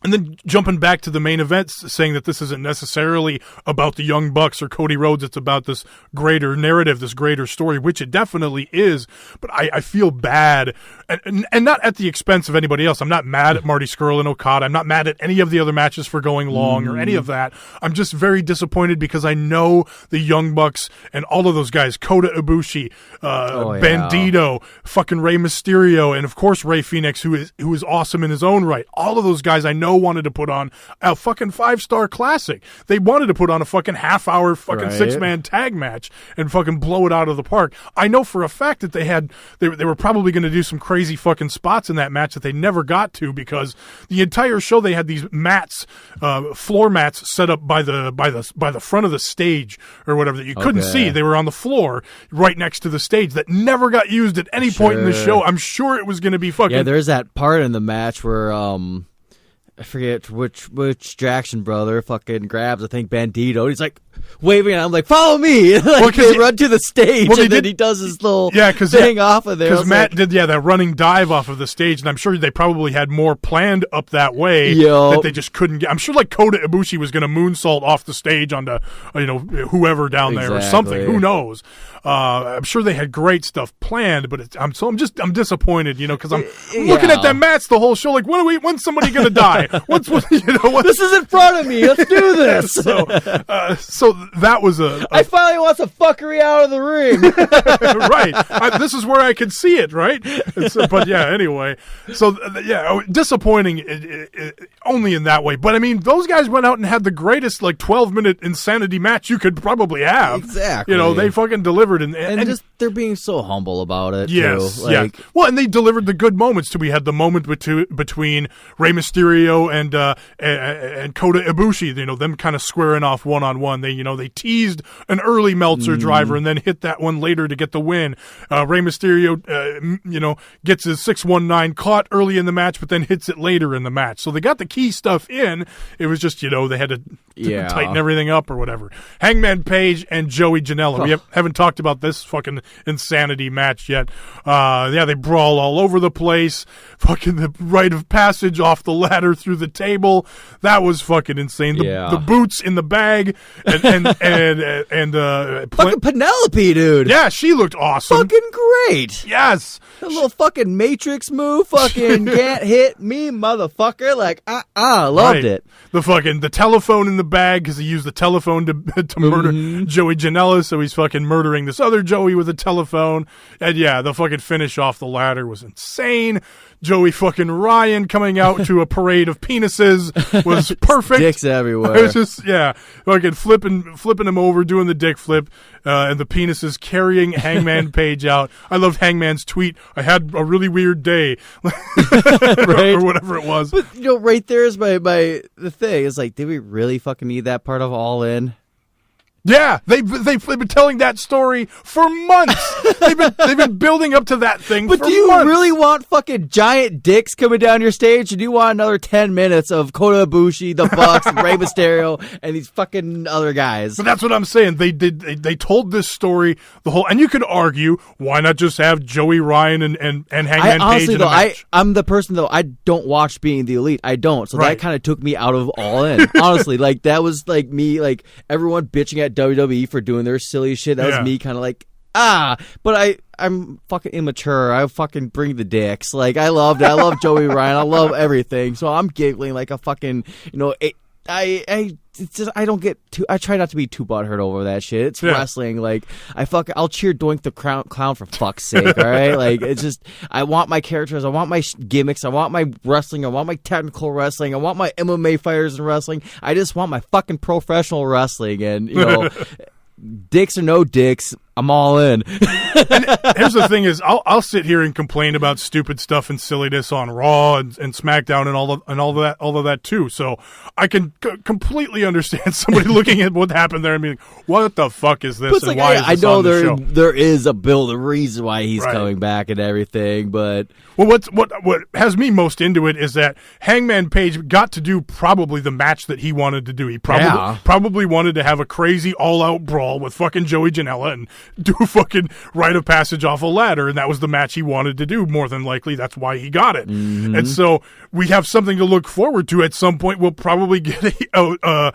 And then jumping back to the main event, saying that this isn't necessarily about the Young Bucks or Cody Rhodes. It's about this greater narrative, this greater story, which it definitely is. But I feel bad, and not at the expense of anybody else. I'm not mad at Marty Scurll and Okada. I'm not mad at any of the other matches for going long or any of that. I'm just very disappointed because I know the Young Bucks and all of those guys, Kota Ibushi, Bandito, fucking Rey Mysterio, and of course Rey Fenix, who is awesome in his own right. All of those guys I know wanted to put on a fucking 5-star classic. They wanted to put on a fucking half-hour fucking 6-man tag match and fucking blow it out of the park. I know for a fact that they were probably going to do some crazy fucking spots in that match that they never got to, because the entire show they had these mats, floor mats set up by the front of the stage or whatever that you couldn't see. They were on the floor right next to the stage that never got used at any point in the show. I'm sure it was going to be fucking. Yeah, there's that part in the match where I forget which Jackson brother fucking grabs, I think, Bandito. He's like waving at him like, follow me. They run to the stage, and then he does his little thing off of there. Because Matt did that running dive off of the stage, and I'm sure they probably had more planned up that way that they just couldn't get. I'm sure like Kota Ibushi was going to moonsault off the stage onto whoever down there or something. Who knows? I'm sure they had great stuff planned, but I'm disappointed, because I'm looking at them mats the whole show like, when's somebody going to die? This is in front of me. Let's do this. So So that was I finally want some fuckery out of the ring. right. This is where I could see it, right? But yeah, anyway. So yeah, disappointing only in that way. But I mean, those guys went out and had the greatest 12-minute insanity match you could probably have. Exactly. They fucking delivered, and just they're being so humble about it. Yes, too. yeah. Well, and they delivered the good moments too. We had the moment between Rey Mysterio and Kota Ibushi. Them kind of squaring off one-on-one. They teased an early Meltzer driver and then hit that one later to get the win. Rey Mysterio, gets his 619 caught early in the match, but then hits it later in the match. So they got the key stuff in. It was just they had to tighten everything up or whatever. Hangman Page and Joey Janela. We haven't talked about this fucking insanity match yet. They brawl all over the place. Fucking the rite of passage off the ladder through the table. That was fucking insane. The boots in the bag and fucking Penelope, dude. Yeah, she looked awesome. Fucking great. Yes. A little fucking Matrix move. Fucking can't hit me, motherfucker. Loved it. The telephone in the bag, because he used the telephone to murder Joey Janela, so he's fucking murdering this other Joey with a telephone. And yeah, the fucking finish off the ladder was insane. Joey fucking Ryan coming out to a parade of penises was perfect. Dicks everywhere. It was just, fucking flipping him over, doing the dick flip, and the penises carrying Hangman Page out. I loved Hangman's tweet, I had a really weird day. Or whatever it was. But, right there is the thing. It's did we really fucking need that part of All In? Yeah, they've been telling that story for months. they've been building up to that thing for months. But do you really want fucking giant dicks coming down your stage? Or do you want another 10 minutes of Kota Ibushi, the Bucks, Rey Mysterio, and these fucking other guys? But that's what I'm saying. They told this story and you could argue, why not just have Joey Ryan and Hangman Page in a match? I'm the person though, I don't watch Being the Elite. I don't. So that kind of took me out of All In. Honestly, that was me, everyone bitching at WWE for doing their silly shit. That was me kind of but I'm fucking immature. I fucking bring the dicks. I loved it. I love Joey Ryan. I love everything. So I'm giggling like a fucking, it's just, I don't get too. I try not to be too butthurt over that shit. It's wrestling. I'll cheer Doink the Clown for fuck's sake. All right, it's just I want my characters. I want my gimmicks. I want my wrestling. I want my technical wrestling. I want my MMA fighters in wrestling. I just want my fucking professional wrestling. And dicks or no dicks, I'm all in. And here's the thing: is I'll sit here and complain about stupid stuff and silliness on Raw and SmackDown and all of that too. So I can completely understand somebody looking at what happened there and being, "What the fuck is this?" And why is this on the show? There is a reason why he's coming back and everything, but what has me most into it is that Hangman Page got to do probably the match that he wanted to do. He probably wanted to have a crazy all-out brawl with fucking Joey Janela and do a fucking rite of passage off a ladder, and that was the match he wanted to do. More than likely, that's why he got it. And so we have something to look forward to. At some point, we'll probably get a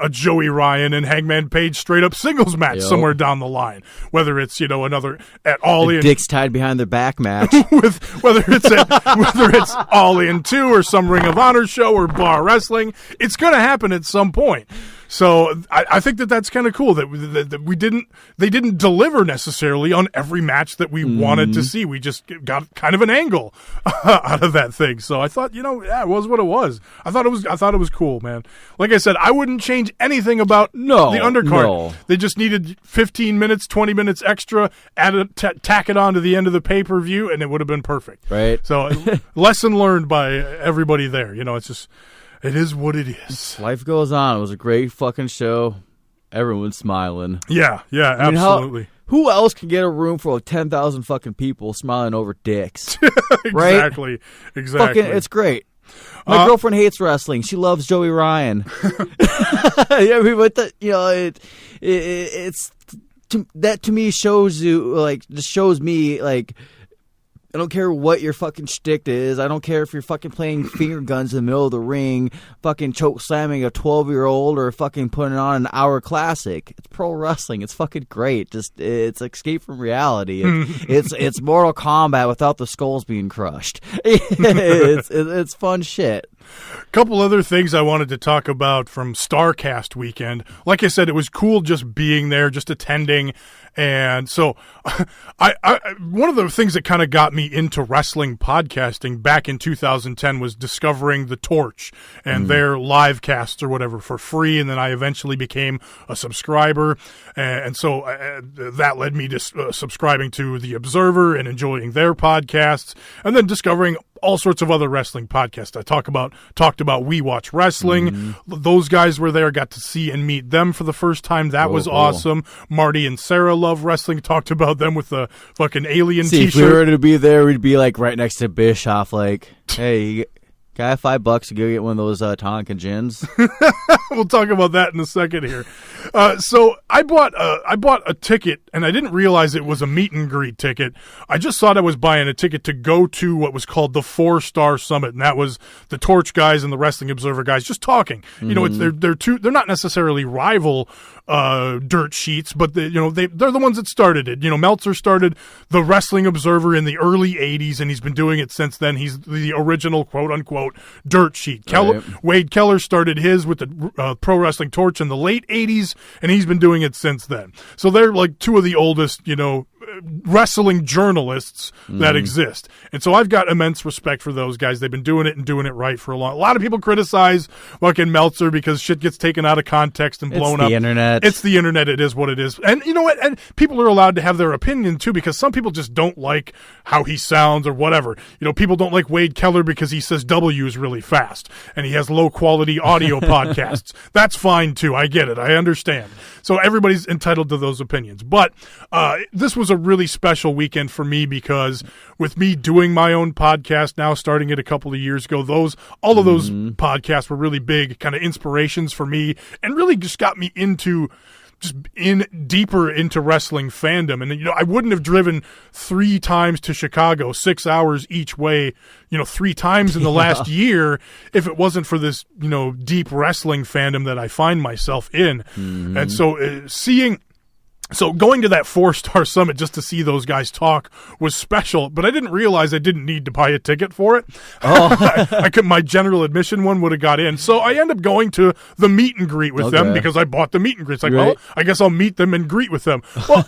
Joey Ryan and Hangman Page straight up singles match somewhere down the line. Whether it's another at All In, dicks tied behind their back match, whether it's All In 2 or some Ring of Honor show or bar wrestling, it's going to happen at some point. So I think that's kind of cool that they didn't deliver necessarily on every match that we wanted to see. We just got kind of an angle out of that thing. So I thought, it was what it was. I thought it was cool, man. Like I said, I wouldn't change anything about the undercard. No. They just needed 15 minutes, 20 minutes extra, tack it on to the end of the pay-per-view, and it would have been perfect. Right. So lesson learned by everybody there. It's just, it is what it is. Life goes on. It was a great fucking show. Everyone's smiling. Yeah, absolutely. Who else can get a room full of 10,000 fucking people smiling over dicks? Right? Exactly. Fucking, it's great. My girlfriend hates wrestling. She loves Joey Ryan. It's that to me shows you just shows me I don't care what your fucking shtick is. I don't care if you're fucking playing finger guns in the middle of the ring, fucking choke slamming a 12-year-old or fucking putting on an hour classic. It's pro wrestling. It's fucking great. It's escape from reality. It's Mortal Kombat without the skulls being crushed. It's fun shit. Couple other things I wanted to talk about from Starrcast weekend. Like I said, it was cool just being there, just attending. And so I one of the things that kind of got me into wrestling podcasting back in 2010 was discovering The Torch and their live casts or whatever for free. And then I eventually became a subscriber. And so that led me to subscribing to The Observer and enjoying their podcasts, and then discovering all sorts of other wrestling podcasts. I talked about We Watch Wrestling. Those guys were there, got to see and meet them for the first time. That was awesome. Marty and Sarah Love Wrestling, talked about them with the fucking alien t-shirt. If we were to be there, we'd be like right next to Bischoff, like, hey, can I have $5 to go get one of those Tonkin gins? We'll talk about that in a second here. So I bought a ticket, and I didn't realize it was a meet and greet ticket. I just thought I was buying a ticket to go to what was called the 4-Star Summit, and that was the Torch guys and the Wrestling Observer guys just talking. You know, they're not necessarily rival dirt sheets, but they're the ones that started it. You know, Meltzer started the Wrestling Observer in the early 80s, and he's been doing it since then. He's the original quote-unquote dirt sheet. Wade Keller started his with the Pro Wrestling Torch in the late 80s, and he's been doing it since then. So they're like two of the oldest, wrestling journalists that exist. And so I've got immense respect for those guys. They've been doing it and doing it right for a lot of people criticize fucking Meltzer because shit gets taken out of context and blown up. It's the internet. It is what it is. And you know what? And people are allowed to have their opinion too, because some people just don't like how he sounds or whatever. People don't like Wade Keller because he says W's really fast and he has low quality audio podcasts. That's fine too. I get it. I understand. So everybody's entitled to those opinions. But this was a really special weekend for me because with me doing my own podcast now, starting it a couple of years ago, all of those podcasts were really big kind of inspirations for me and really just got me deeper into wrestling fandom. And I wouldn't have driven 3 times to Chicago, 6 hours each way, 3 times in the last year if it wasn't for this deep wrestling fandom that I find myself in. And so going to that 4-Star Summit just to see those guys talk was special, but I didn't realize I didn't need to buy a ticket for it. My general admission one would have got in. So I end up going to the meet and greet with them because I bought the meet and greet. It's like, well, I guess I'll meet them and greet with them. Well,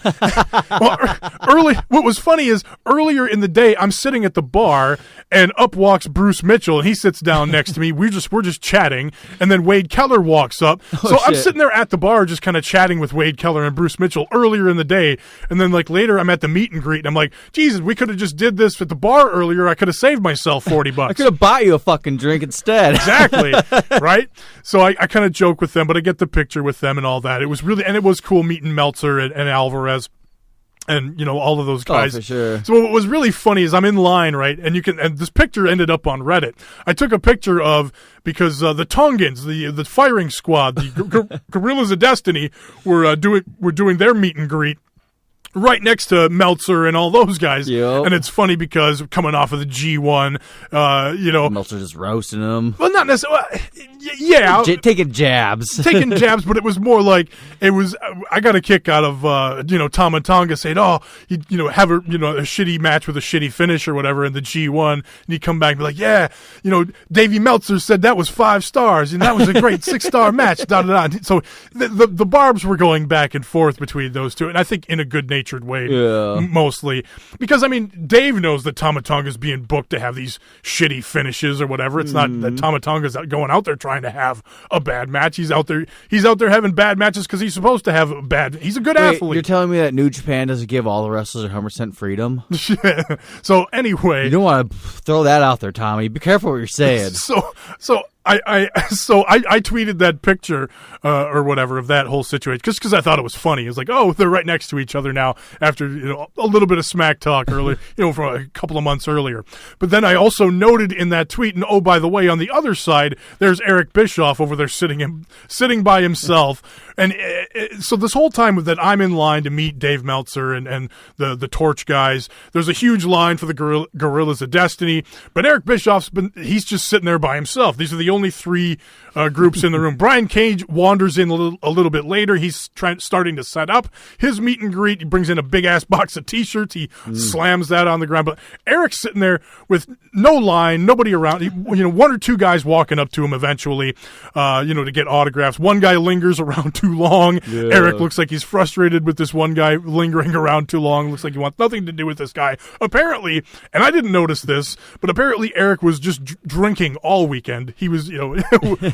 what was funny is earlier in the day, I'm sitting at the bar and up walks Bruce Mitchell and he sits down next to me. We're just chatting, and then Wade Keller walks up. I'm sitting there at the bar just kind of chatting with Wade Keller and Bruce Mitchell earlier in the day, and then like later I'm at the meet and greet and I'm like, Jesus, we could have just did this at the bar earlier. I could have saved myself $40. I could have bought you a fucking drink instead. Exactly. Right? So I kind of joke with them, but I get the picture with them and all that. It was cool meeting Meltzer and Alvarez and all of those guys. Oh, for sure. So what was really funny is I'm in line, right? And this picture ended up on Reddit. I took a picture because the Tongans, the firing squad, the Gorillas of Destiny were doing their meet and greet right next to Meltzer and all those guys. Yep. And it's funny because coming off of the G1, Meltzer just roasting them. Well, not necessarily. Yeah. Taking jabs. But it was more like I got a kick out of, Tama Tonga saying, have a shitty match with a shitty finish or whatever in the G1. And he'd come back and be like, yeah, Davey Meltzer said that was 5 stars and that was a great 6-star match. Da, da, da. So the barbs were going back and forth between those two. And I think in a good natured way, mostly. Because, Dave knows that Tama Tonga's being booked to have these shitty finishes or whatever. It's not that Tama Tonga's going out there trying to have a bad match. He's out there having bad matches because he's supposed to have he's a good athlete. You're telling me that New Japan doesn't give all the wrestlers 100% freedom? So anyway, you don't want to throw that out there, Tommy. Be careful what you're saying. So I tweeted that picture or whatever of that whole situation just because I thought it was funny. It's like, oh, they're right next to each other now after a little bit of smack talk earlier, from a couple of months earlier. But then I also noted in that tweet, and oh, by the way, on the other side, there's Eric Bischoff over there sitting by himself. And so this whole time that I'm in line to meet Dave Meltzer and the Torch guys, there's a huge line for the Gorillas of Destiny. But Eric Bischoff's he's just sitting there by himself. These are the only 3 groups in the room. Brian Cage wanders in a little bit later. He's starting to set up his meet and greet. He brings in a big-ass box of T-shirts. He slams that on the ground. But Eric's sitting there with no line, nobody around. One or two guys walking up to him eventually, to get autographs. One guy lingers around too long. Yeah. Eric looks like he's frustrated with this one guy lingering around too long. Looks like he wants nothing to do with this guy. Apparently, and I didn't notice this, but apparently Eric was just drinking all weekend. He was,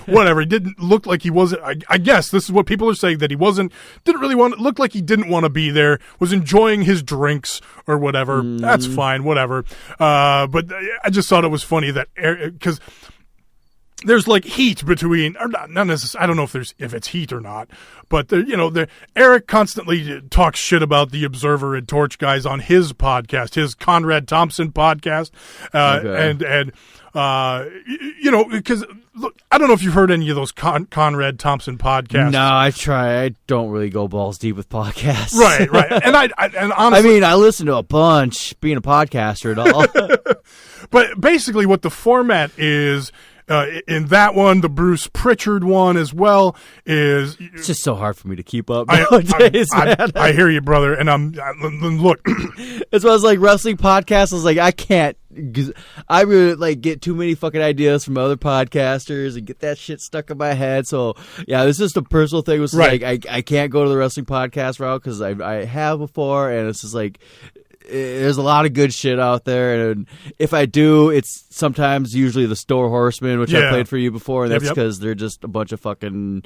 whatever. He didn't look like he wasn't. I guess this is what people are saying, that he looked like he didn't want to be there, was enjoying his drinks or whatever. That's fine, whatever. But I just thought it was funny that because there's like heat between, or not necessarily. I don't know if it's heat or not, but Eric constantly talks shit about the Observer and Torch guys on his podcast, his Conrad Thompson podcast, because look, I don't know if you've heard any of those Conrad Thompson podcasts. No, I try. I don't really go balls deep with podcasts. Right. And honestly, I listen to a bunch, being a podcaster and all. But basically, what the format is. In that one, the Bruce Pritchard one as well is. It's just so hard for me to keep up nowadays. I hear you, brother. And look. As well as like wrestling podcasts, I was like, I can't. I really get too many fucking ideas from other podcasters and get that shit stuck in my head. So yeah, it's just a personal thing. It was right. I can't go to the wrestling podcast route because I have before, and it's just like. There's a lot of good shit out there, and if I do, it's sometimes usually the Store Horsemen, which I played for you before, and that's because they're just a bunch of fucking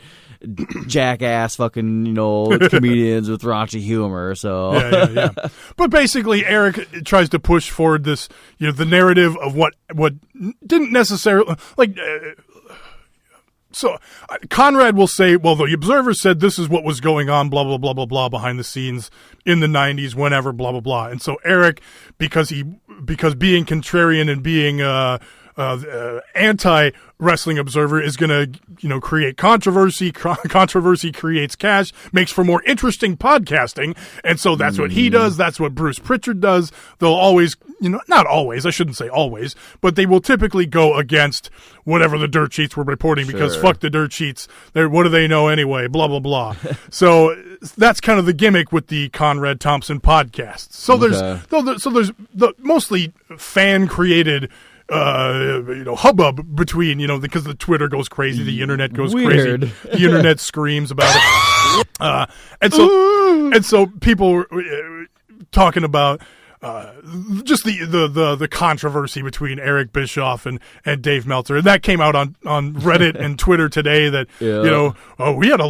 jackass fucking comedians with raunchy humor. So yeah. But basically, Eric tries to push forward this the narrative of what didn't necessarily So Conrad will say, well, the Observer said this is what was going on, blah, blah, blah, blah, blah, behind the scenes in the 90s, whenever, blah, blah, blah. And so Eric, because being contrarian and being anti-Wrestling Observer is going to, create controversy. Controversy creates cash, makes for more interesting podcasting. And so that's what he does. That's what Bruce Pritchard does. They'll always, not always, I shouldn't say always, but they will typically go against whatever the dirt sheets were reporting because fuck the dirt sheets. What do they know anyway? Blah, blah, blah. So that's kind of the gimmick with the Conrad Thompson podcast. So there's the mostly fan created hubbub between, because the Twitter goes crazy, the internet goes crazy, the internet screams about it, and so people were talking about just the controversy between Eric Bischoff and Dave Meltzer, and that came out on Reddit and Twitter today. That we had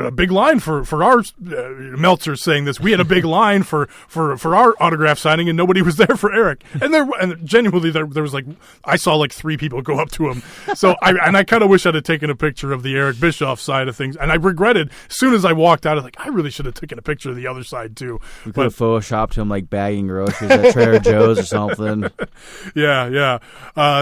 a big line for our Meltzer saying this. We had a big line for our autograph signing, and nobody was there for Eric. And genuinely there was I saw 3 people go up to him. So I kind of wish I'd have taken a picture of the Eric Bischoff side of things, and I regretted as soon as I walked out. I was like, I really should have taken a picture of the other side too. We could have photoshopped him bagging groceries at Trader Joe's or something. Yeah.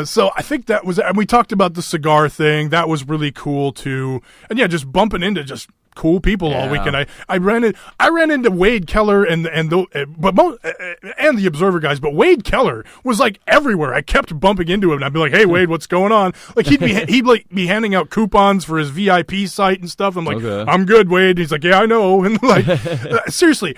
So I think that was, and we talked about the cigar thing. That was really cool too. And yeah, just bumping into just cool people all weekend. I ran into Wade Keller and the Observer guys, but Wade Keller was everywhere. I kept bumping into him, and I'd be like, "Hey, Wade, what's going on?" He'd be handing out coupons for his VIP site and stuff. I'm like, okay. I'm good, Wade. He's like, yeah, I know. And seriously,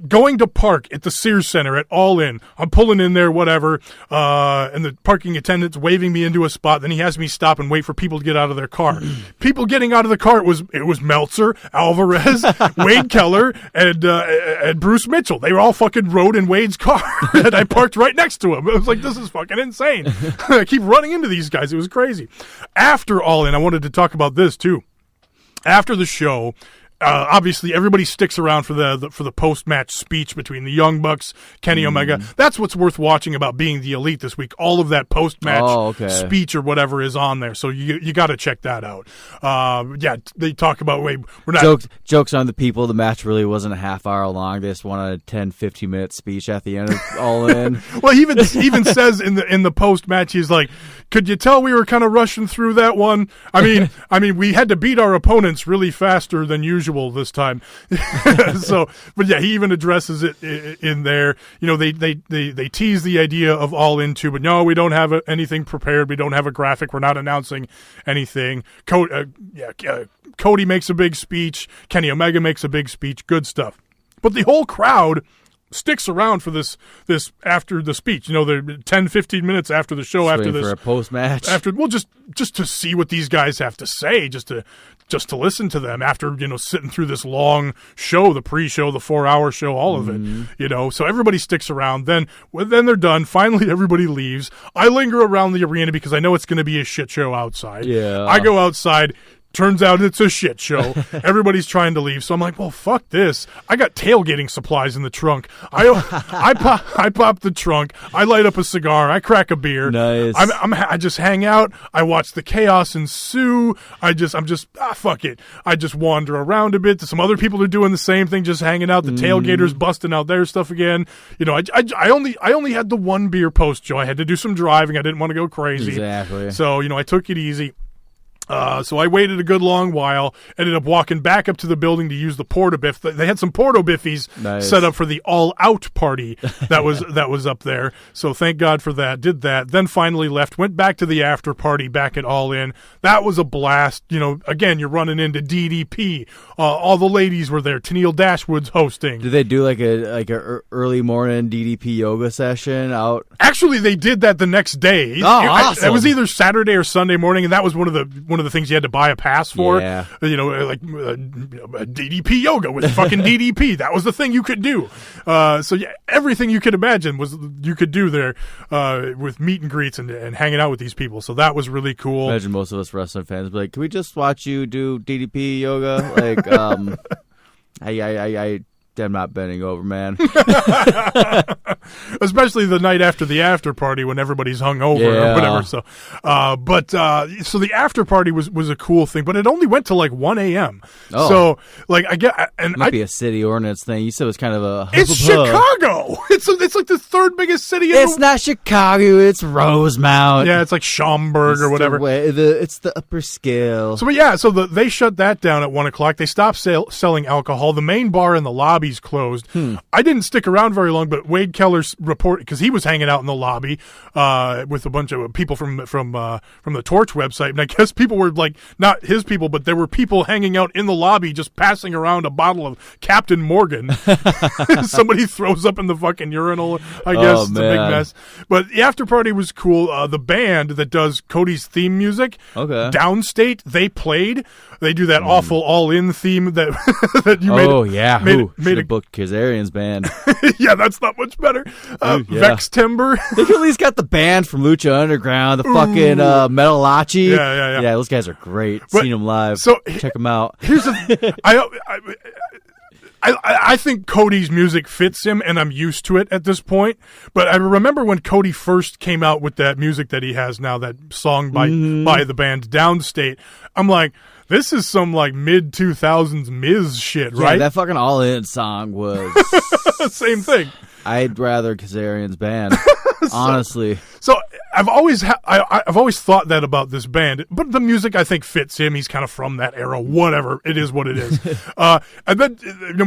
going to park at the Sears Center at All In, I'm pulling in there, whatever, and the parking attendant's waving me into a spot. Then he has me stop and wait for people to get out of their car. People getting out of the car, it was Meltzer, Alvarez, Wade Keller, and Bruce Mitchell. They were all fucking rode in Wade's car, and I parked right next to him. It was like, this is fucking insane. I keep running into these guys. It was crazy. After All In, I wanted to talk about this too. After the show, obviously everybody sticks around for the post-match speech between the Young Bucks, Kenny Omega. That's what's worth watching about Being the Elite this week. All of that post-match speech or whatever is on there, so you got to check that out. They talk about we're not jokes on the people. The match really wasn't a half hour long. They just wanted a 10-15 minute speech at the end of All In. Well, he even says in the post-match, he's like, could you tell we were kind of rushing through that one? I mean, we had to beat our opponents really faster than usual. usual this time. So, but yeah, he even addresses it in there. You know, they tease the idea of All In 2, but no, we don't have anything prepared. We don't have a graphic. We're not announcing anything. Cody makes a big speech. Kenny Omega makes a big speech. Good stuff. But the whole crowd sticks around for this after the speech. You know, they're 10, 15 minutes after the show, Just after waiting this. for a post-match. Just to see what these guys have to say, just to listen to them after, you know, sitting through this long show, the pre-show, the 4-hour show, all of it, you know. So everybody sticks around. Then they're done. Finally, everybody leaves. I linger around the arena because I know it's going to be a shit show outside. Yeah. I go outside. Turns out it's a shit show. Everybody's trying to leave. So I'm like, well, fuck this. I got tailgating supplies in the trunk. I pop the trunk. I light up a cigar. I crack a beer. Nice. I just hang out. I watch the chaos ensue. Fuck it. I just wander around a bit. Some other people are doing the same thing, just hanging out. The tailgaters busting out their stuff again. You know, I only had the one beer post, Joe. I had to do some driving. I didn't want to go crazy. Exactly. So, you know, I took it easy. So I waited a good long while, ended up walking back up to the building to use the Porta-Biff. They had some Porto-Biffies set up for the all-out party that was up there. So thank God for that. Did that. Then finally left, went back to the after party back at All In. That was a blast. You know, again, you're running into DDP. All the ladies were there. Tennille Dashwood's hosting. Did they do like a early morning DDP yoga session out? Actually, they did that the next day. Oh, awesome. It was either Saturday or Sunday morning, and that was one of the things you had to buy a pass for. Yeah. You know, like DDP yoga with fucking DDP. That was the thing you could do. So yeah, everything you could imagine you could do there with meet and greets and hanging out with these people. So that was really cool. Imagine most of us wrestling fans be like, "Can we just watch you do DDP yoga?" Like, I'm not bending over, man. Especially the night after the after party when everybody's hungover or whatever. So, so the after party was a cool thing, but it only went to like 1 a.m. Oh. So, like, I get, and Might be a city ordinance thing. You said it was kind of a. It's Chicago. It's like the third biggest city. It's not Chicago. It's Rosemount. Yeah, it's like Schaumburg or whatever. It's the upper scale. So, but yeah, so they shut that down at 1 o'clock. They stopped selling alcohol. The main bar in the lobby's closed. I didn't stick around very long, but Wade Keller's report, because he was hanging out in the lobby with a bunch of people from the Torch website, and I guess people were like, not his people, but there were people hanging out in the lobby just passing around a bottle of Captain Morgan. Somebody throws up in the fucking urinal, I guess. It's a big mess. But the after party was cool. The band that does Cody's theme music, Downstate, they played. They do that awful all-in theme that you made. Oh, yeah. Made a book Kazarian's band. Yeah, that's not much better. Vex Timber. They at least got the band from Lucha Underground, the fucking Metalachi. Yeah. Yeah, those guys are great. Seen them live. So check them out. Here's the I think Cody's music fits him, and I'm used to it at this point. But I remember when Cody first came out with that music that he has now, that song by the band Downstate. I'm like, this is some like mid-2000s Miz shit, right? Yeah, that fucking All In song was same thing. I'd rather Kazarian's band, honestly. So I've always thought that about this band, but the music I think fits him. He's kind of from that era. Whatever, it is what it is. And then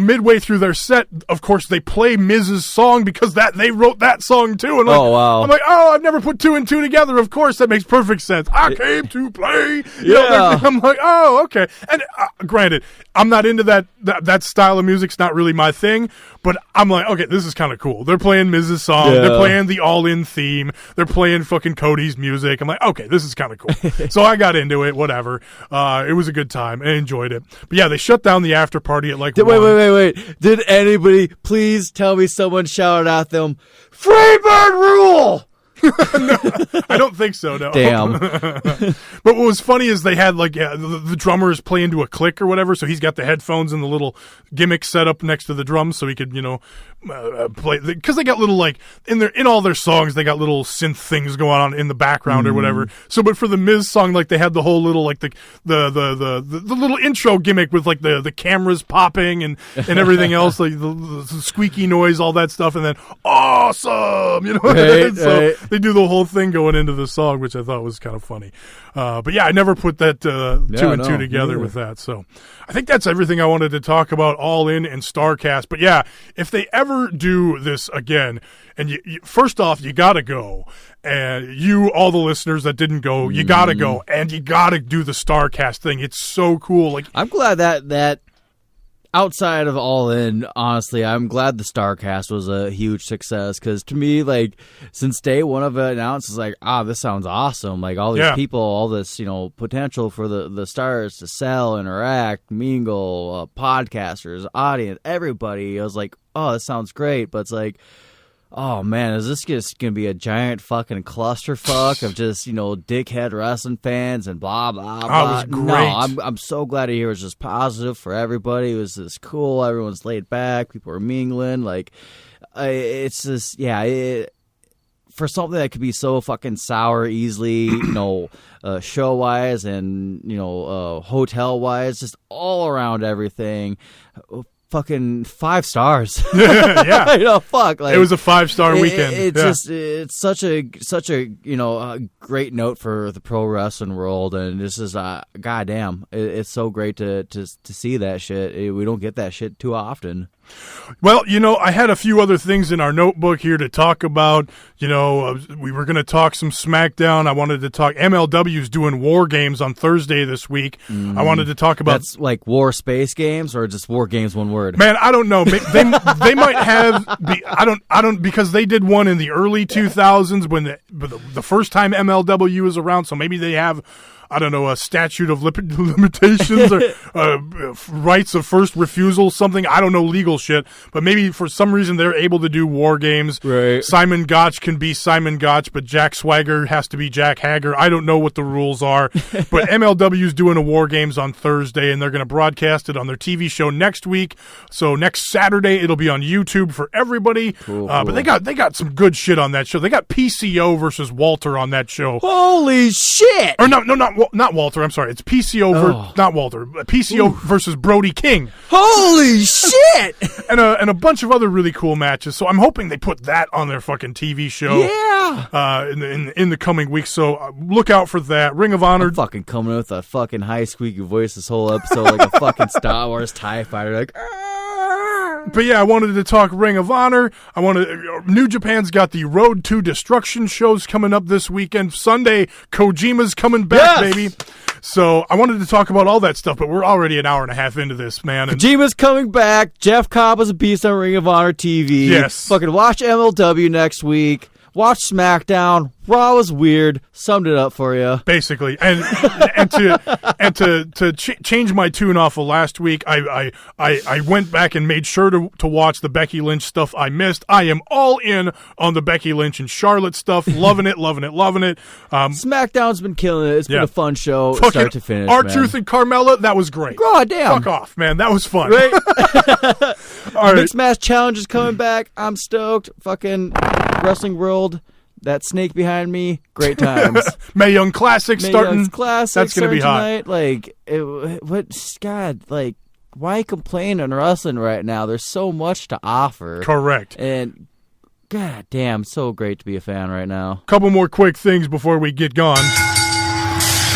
midway through their set, of course, they play Miz's song because they wrote that song too. And oh wow! I'm like, I've never put two and two together. Of course, that makes perfect sense. I came to play. I'm like, oh, okay. And granted, I'm not into that style of music. It's not really my thing. But I'm like, okay, this is kind of cool. They're playing Miz's song. Yeah. They're playing the all-in theme. They're playing fucking Cody's music. I'm like, okay, this is kind of cool. So I got into it, whatever. It was a good time. I enjoyed it. But yeah, they shut down the after party at like 1. Wait. Did anybody please tell me someone shouted at them, Freebird rule? No, I don't think so, no. Damn. But what was funny is they had like the drummers play into a click or whatever, so he's got the headphones and the little gimmick set up next to the drums so he could, play, because they got little like in all their songs they got little synth things going on in the background or whatever. So but for the Miz song, like they had the whole little like the little intro gimmick with like the cameras popping and everything else, like the squeaky noise, all that stuff, and then awesome, Right, so right. They do the whole thing going into the song, which I thought was kind of funny. But yeah, I never put that two and two together with that. So I think that's everything I wanted to talk about All In and Starrcast. But yeah, if they ever do this again, and you first off, you got to go. And you, all the listeners that didn't go, you got to go. And you got to do the Starrcast thing. It's so cool. Like, I'm glad that outside of All In, honestly, I'm glad the Starrcast was a huge success, because to me, like, since day one of it announced, it's like, this sounds awesome. Like, all these people, all this, potential for the stars to sell, interact, mingle, podcasters, audience, everybody. I was like, oh, this sounds great. But it's like, oh, man, is this just going to be a giant fucking clusterfuck of just, dickhead wrestling fans and blah, blah, blah? Oh, it was great. No, I'm so glad to hear it was just positive for everybody. It was just cool. Everyone's laid back. People are mingling. Like, it's just, for something that could be so fucking sour easily, show-wise and, hotel-wise, just all around everything. Fucking 5 stars. Yeah. Fuck. Like, it was a 5-star weekend. It's such a a great note for the pro wrestling world, and this is goddamn. It's so great to see that shit. We don't get that shit too often. Well, I had a few other things in our notebook here to talk about. We were going to talk some SmackDown. I wanted to talk MLW's doing War Games on Thursday this week. I wanted to talk about... That's like War Space Games or just War Games, one word? Man, I don't know. They might have... I don't because they did one in the early 2000s when the first time MLW was around, so maybe they have... I don't know, a statute of limitations or rights of first refusal, something. I don't know legal shit, but maybe for some reason they're able to do War Games. Right. Simon Gotch can be Simon Gotch, but Jack Swagger has to be Jack Hager. I don't know what the rules are, but MLW's doing a War Games on Thursday, and they're going to broadcast it on their TV show next week. So next Saturday, it'll be on YouTube for everybody. Cool. But they got some good shit on that show. They got PCO versus Walter on that show. Holy shit! Or no, not Walter. I'm sorry. It's PCO, not Walter. PCO versus Brody King. Holy shit! And a bunch of other really cool matches. So I'm hoping they put that on their fucking TV show. Yeah. In the coming weeks. So look out for that. Ring of Honor. I'm fucking coming with a fucking high squeaky voice this whole episode, like a fucking Star Wars TIE fighter, like. But yeah, I wanted to talk Ring of Honor. New Japan's got the Road to Destruction shows coming up this weekend. Sunday, Kojima's coming back, baby. So I wanted to talk about all that stuff, but we're already an hour and a half into this, man. Kojima's coming back. Jeff Cobb is a beast on Ring of Honor TV. Yes. Fucking watch MLW next week. Watch SmackDown. Raw was weird. Summed it up for you. Basically, and to change my tune off of last week, I went back and made sure to watch the Becky Lynch stuff I missed. I am all in on the Becky Lynch and Charlotte stuff. Loving it. SmackDown's been killing it. It's been a fun show, Fucking start to finish. R-Truth and Carmella, that was great. God damn. Fuck off, man. That was fun. Right? All right. Mixed Match Challenge is coming back. I'm stoked. Fucking Wrestling World. That snake behind me, great times. Mae Young Classic starting. Classic. That's going to be hot. Tonight. Like, God, like, why complain on wrestling right now? There's so much to offer. Correct. And, god damn, so great to be a fan right now. Couple more quick things before we get gone.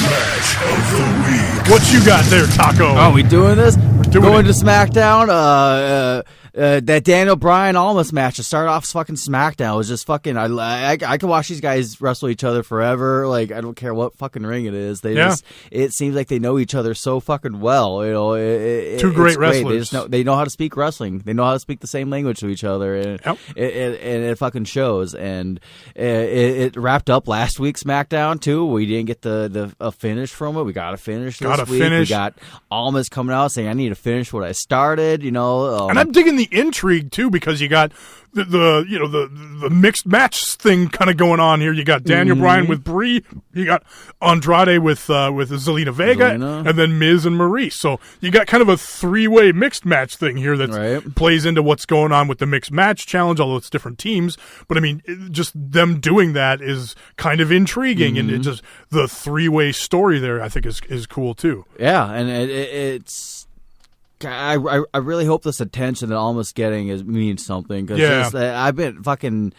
Match of the week. What you got there, Taco? Oh, we doing this? Going to SmackDown. That Daniel Bryan Almas match to start off fucking SmackDown was just fucking. I could watch these guys wrestle each other forever. Like, I don't care what fucking ring it is. It seems like they know each other so fucking well. Two great wrestlers. They know how to speak wrestling. They know how to speak the same language to each other, and it fucking shows. And it wrapped up last week's SmackDown too. We didn't get a finish from it. We got a finish this week. We got Almas coming out saying, "I need to finish what I started." And I'm digging the intrigue too, because you got the mixed match thing kind of going on here. You got Daniel Bryan with Brie, you got Andrade with Zelina Vega, and then Miz and Maurice. So you got kind of a 3-way mixed match thing here that plays into what's going on with the mixed match challenge, although it's different teams. But I mean, just them doing that is kind of intriguing, and it just the 3-way story there I think is cool too. Yeah, and it's. I really hope this attention that Almas getting means something, because I've been fucking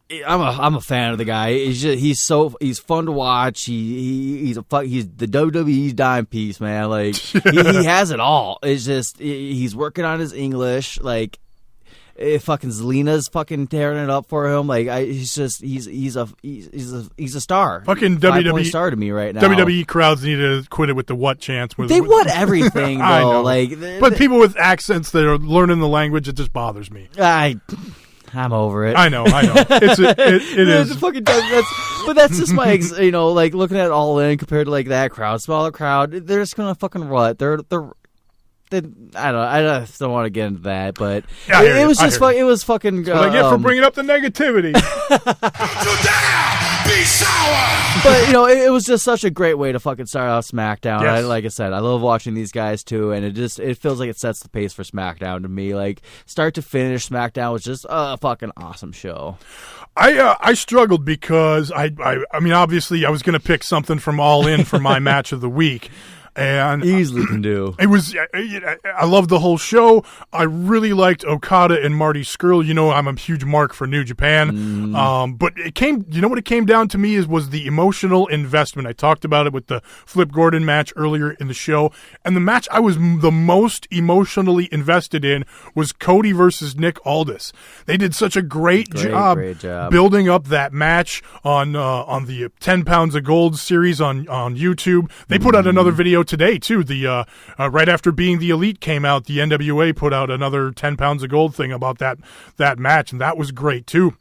I'm a fan of the guy. He's fun to watch. He's the WWE's dime piece, man. Like he has it all. It's just he's working on his English. Like fucking Zelina's fucking tearing it up for him. Like he's a star. Fucking 5-point star to me right now. WWE crowds need to quit it with the what chance. They want everything though. I know. Like, but people with accents that are learning the language, it just bothers me. I'm over it. I know. It is. That's just my, like looking at All In compared to like that crowd, smaller crowd. They're just gonna fucking rut. I don't want to get into that, but it was just it was fucking. That's what I get for bringing up the negativity. Be sour. But it was just such a great way to fucking start off SmackDown. Yes. Like I said, I love watching these guys too, and it feels like it sets the pace for SmackDown to me. Like start to finish, SmackDown was just a fucking awesome show. I struggled because I mean obviously I was going to pick something from All In for my match of the week. And easily can do. It was. I loved the whole show. I really liked Okada and Marty Scurll. I'm a huge mark for New Japan. But it came. What it came down to me was the emotional investment. I talked about it with the Flip Gordon match earlier in the show, and the match I was the most emotionally invested in was Cody versus Nick Aldis. They did such a great job building up that match on the 10 Pounds of Gold series on YouTube. They put out another video today too. The right after Being the Elite came out, the NWA put out another 10 Pounds of Gold thing about that match, and that was great too.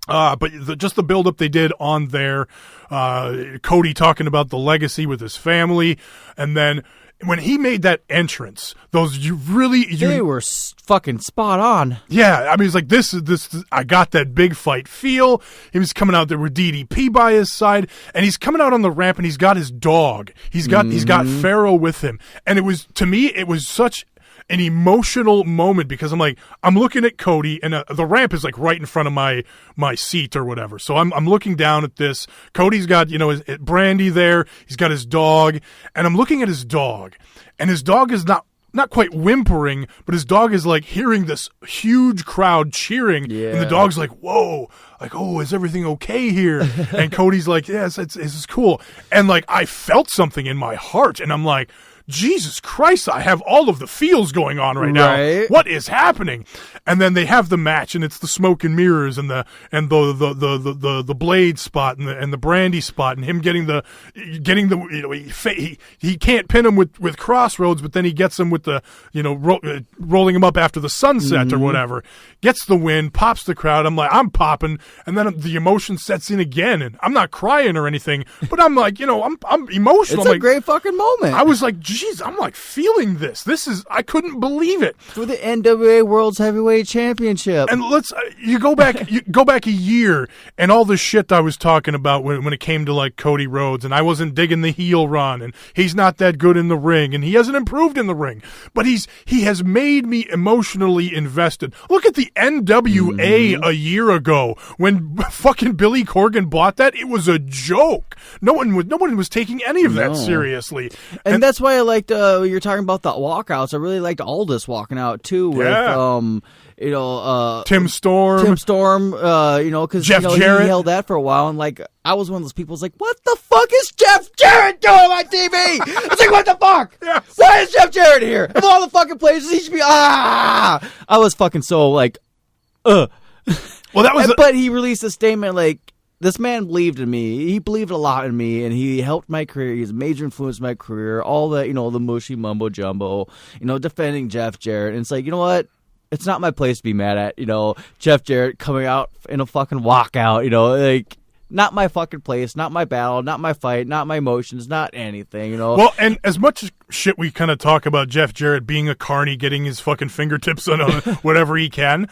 But just the build up they did on there, Cody talking about the legacy with his family, and then when he made that entrance, they were fucking spot on. Yeah, I mean, it's like this. I got that big fight feel. He was coming out there with DDP by his side, and he's coming out on the ramp, and he's got his dog. He's got Pharaoh with him, and it was such an emotional moment because I'm looking at Cody, and the ramp is like right in front of my seat or whatever. So I'm looking down at this. Cody's got his Brandy there. He's got his dog, and I'm looking at his dog, and his dog is not quite whimpering, but his dog is like hearing this huge crowd cheering, and the dog's like, whoa, like, oh, is everything okay here? And Cody's like, yes, it's cool. And like, I felt something in my heart, and I'm like, Jesus Christ, I have all of the feels going on right now. What is happening? And then they have the match, and it's the smoke and mirrors and the blade spot and the Brandy spot, and him getting the he can't pin him with Crossroads, but then he gets him with the rolling him up after the sunset or whatever. Gets the win, pops the crowd. I'm popping, and then the emotion sets in again, and I'm not crying or anything, but I'm like, I'm emotional. It's a great fucking moment. I was like, geez, I'm like feeling this. I couldn't believe it. For the NWA World's Heavyweight Championship. And you go back a year, and all the shit I was talking about when it came to like Cody Rhodes, and I wasn't digging the heel run, and he's not that good in the ring, and he hasn't improved in the ring, but he has made me emotionally invested. Look at the NWA a year ago when fucking Billy Corgan bought that. It was a joke. No one was taking any of that seriously, and that's why I liked you're talking about the walkouts. I really liked Aldis walking out too with Tim Storm, because Jeff Jarrett. He held that for a while, and like I was one of those people who's like, what the fuck is Jeff Jarrett doing on TV? I was like, what the fuck? Yes. Why is Jeff Jarrett here? Of all the fucking places he should be, I was fucking so like, Well, that was, but he released a statement like, this man believed in me. He believed a lot in me, and he helped my career. He's a major influence in my career. All the, the mushy mumbo jumbo, defending Jeff Jarrett. And it's like, you know what? It's not my place to be mad at, Jeff Jarrett coming out in a fucking walkout, like, not my fucking place, not my battle, not my fight, not my emotions, not anything, Well, and as much shit we kind of talk about Jeff Jarrett being a carny, getting his fucking fingertips on whatever he can,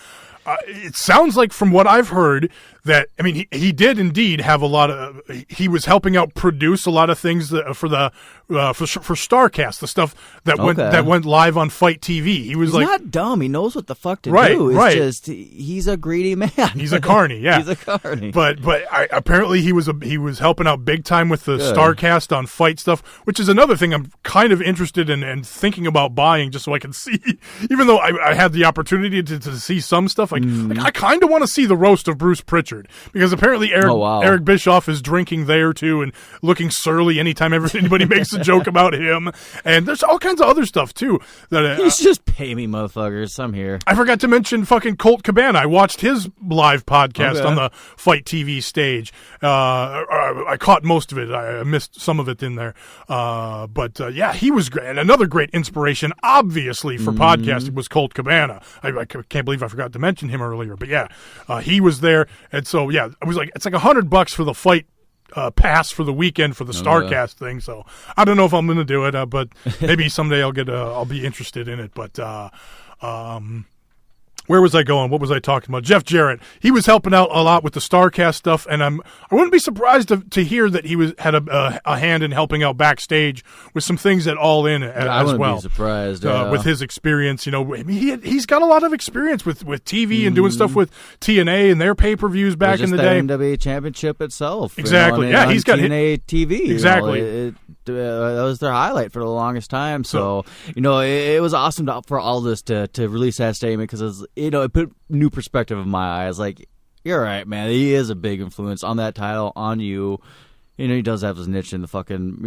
it sounds like from what I've heard that, I mean, he did indeed have a lot of, he was helping out produce a lot of things for Starrcast, the stuff that went live on Fight TV. He's not dumb. He knows what the fuck to do. It's just, he's a greedy man. He's a carny, yeah. He's a carny. But apparently he was helping out big time with the Starrcast on Fight stuff, which is another thing I'm kind of interested in and thinking about buying just so I can see, even though I had the opportunity to see some stuff stuff. Like I kind of want to see the roast of Bruce Pritchard, because apparently Eric Bischoff is drinking there too and looking surly anytime anybody makes a joke about him. And there's all kinds of other stuff too. That He's just pay me, motherfuckers. I'm here. I forgot to mention fucking Colt Cabana. I watched his live podcast on the Fight TV stage. I caught most of it. I missed some of it in there. But he was great. And another great inspiration, obviously, for podcasting was Colt Cabana. I can't believe I forgot to mention him earlier. But he was there. And so, it was like, it's like $100 for the Fight pass for the weekend for the Starrcast thing. So I don't know if I'm going to do it, but maybe someday I'll be interested in it. But, where was I going? What was I talking about? Jeff Jarrett. He was helping out a lot with the Starrcast stuff, and I wouldn't be surprised to hear that he had a hand in helping out backstage with some things at All In as well. I wouldn't be surprised with his experience. You know, he's got a lot of experience with TV and doing stuff with TNA and their pay-per-views back in the day. The NWA Championship itself. Exactly. He's got TNA TV. Exactly. That was their highlight for the longest time. So it was awesome for all this to release that statement, because it put new perspective in my eyes. Like, you're right, man. He is a big influence on that title, on you. He does have his niche in the fucking,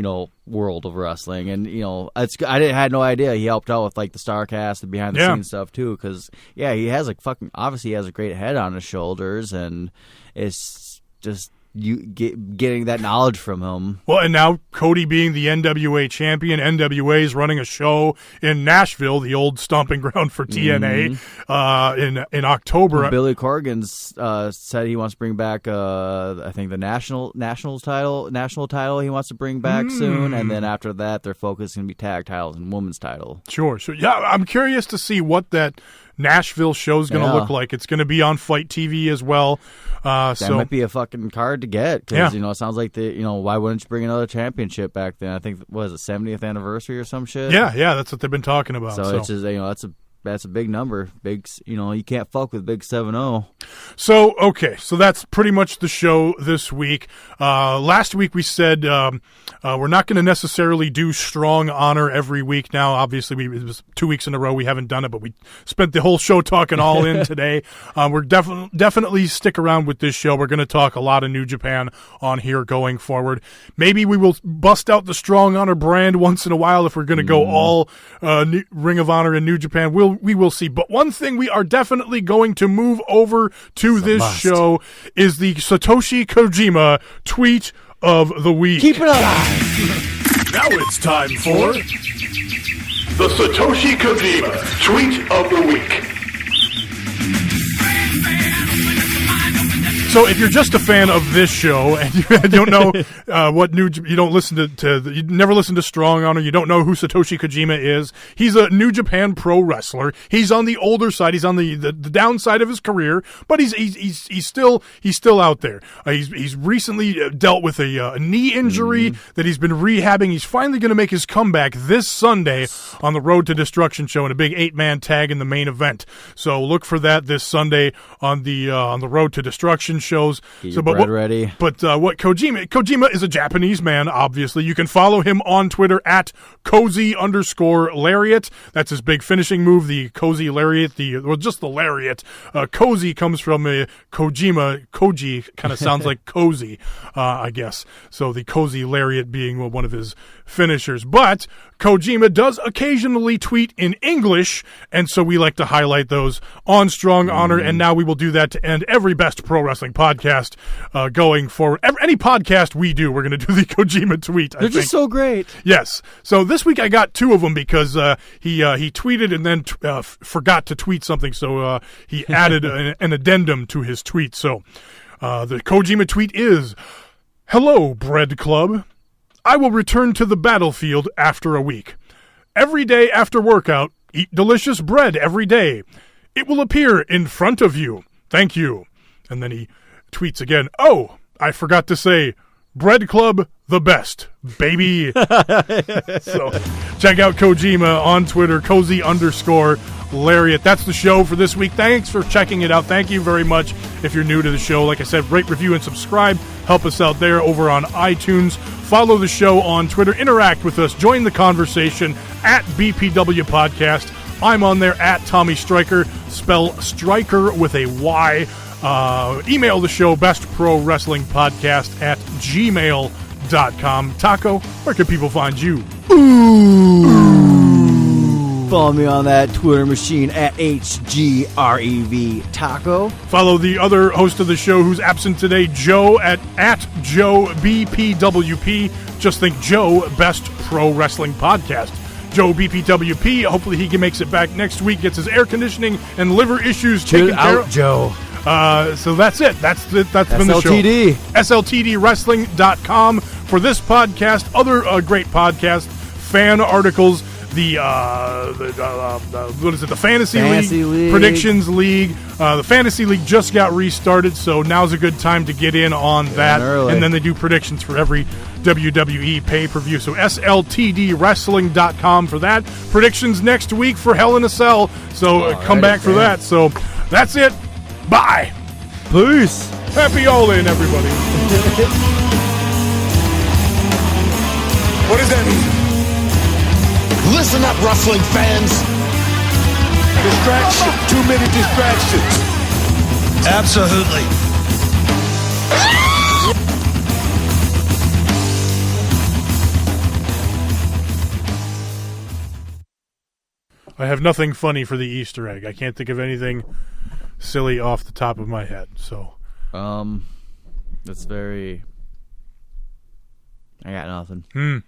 world of wrestling. And, I had no idea he helped out with, like, the Starrcast and behind-the-scenes stuff, too. Because, he has, obviously he has a great head on his shoulders. And it's just getting that knowledge from him. Well, and now Cody being the NWA champion, NWA is running a show in Nashville, the old stomping ground for TNA, in October. Well, Billy Corgan's said he wants to bring back, I think, the national title he wants to bring back soon, and then after that, their focus is going to be tag titles and women's title. Sure. So, I'm curious to see what that Nashville show's going to look like. It's going to be on Fight TV as well. That might be a fucking card to get, because it sounds like why wouldn't you bring another championship back then? I think what is it, 70th anniversary or some shit? Yeah, that's what they've been talking about. So it's just that's a big number. Big, you can't fuck with big 7-0. So that's pretty much the show this week. Last week we said we're not going to necessarily do Strong Honor every week now. Obviously, it was 2 weeks in a row we haven't done it, but we spent the whole show talking All In today. We're definitely stick around with this show. We're going to talk a lot of New Japan on here going forward. Maybe we will bust out the Strong Honor brand once in a while if we're going to go all Ring of Honor and New Japan. We will see. But one thing we are definitely going to move over to this show is the Satoshi Kojima tweet of the week. Keep it alive. Now it's time for the Satoshi Kojima tweet of the week. So if you're just a fan of this show and you don't know you don't listen you never listen to Strong Honor, you don't know who Satoshi Kojima is. He's a New Japan Pro wrestler. He's on the older side. He's on the downside of his career, but he's still out there. He's recently dealt with a knee injury that he's been rehabbing. He's finally going to make his comeback this Sunday on the Road to Destruction show in a big 8-man tag in the main event. So look for that this Sunday on the Road to Destruction shows. Get your bread ready. But what Kojima is a Japanese man, obviously. You can follow him on Twitter at cozy_lariat. That's his big finishing move, the cozy lariat, just the lariat. Cozy comes from Kojima. Koji kind of sounds like cozy, I guess. So the cozy lariat being one of his finishers. But Kojima does occasionally tweet in English, and so we like to highlight those on Strong Honor, and now we will do that to end every Best Pro Wrestling podcast going forward. Any podcast we do, we're going to do the Kojima tweet. They're just so great. Yes. So this week I got two of them because he tweeted and then forgot to tweet something, so he added an addendum to his tweet. So the Kojima tweet is, "Hello, Bread Club. I will return to the battlefield after a week. Every day after workout, eat delicious bread every day. It will appear in front of you. Thank you." And then he tweets again, "Oh, I forgot to say, Bread Club, the best, baby." So check out Kojima on Twitter, cozy_lariat. That's the show for this week. Thanks for checking it out. Thank you very much. If you're new to the show, like I said, rate, review, and subscribe. Help us out there over on iTunes. Follow the show on Twitter. Interact with us. Join the conversation at BPW Podcast. I'm on there at Tommy Stryker, spell Stryker with a Y. Email the show, bestprowrestlingpodcast at gmail.com. Taco, where can people find you? Follow me on that Twitter machine at HGREV Taco. Follow the other host of the show who's absent today, Joe, at Joe BPWP. Just think Joe, Best Pro Wrestling Podcast. Joe BPWP, hopefully he makes it back next week, gets his air conditioning and liver issues taken care of. Joe. So that's it. That's been the show. SLTDwrestling.com for this podcast, other great podcasts, fan articles, the Fantasy League Predictions League. The Fantasy League just got restarted, so now's a good time to get in on that. And then they do predictions for every WWE pay-per-view. So SLTDwrestling.com for that. Predictions next week for Hell in a Cell. So come back for that. So that's it. Bye. Peace. Happy All-In, everybody. What does that mean? Listen up, wrestling fans. Distraction. Too many distractions. Absolutely. I have nothing funny for the Easter egg. I can't think of anything silly off the top of my head. So, that's very. I got nothing.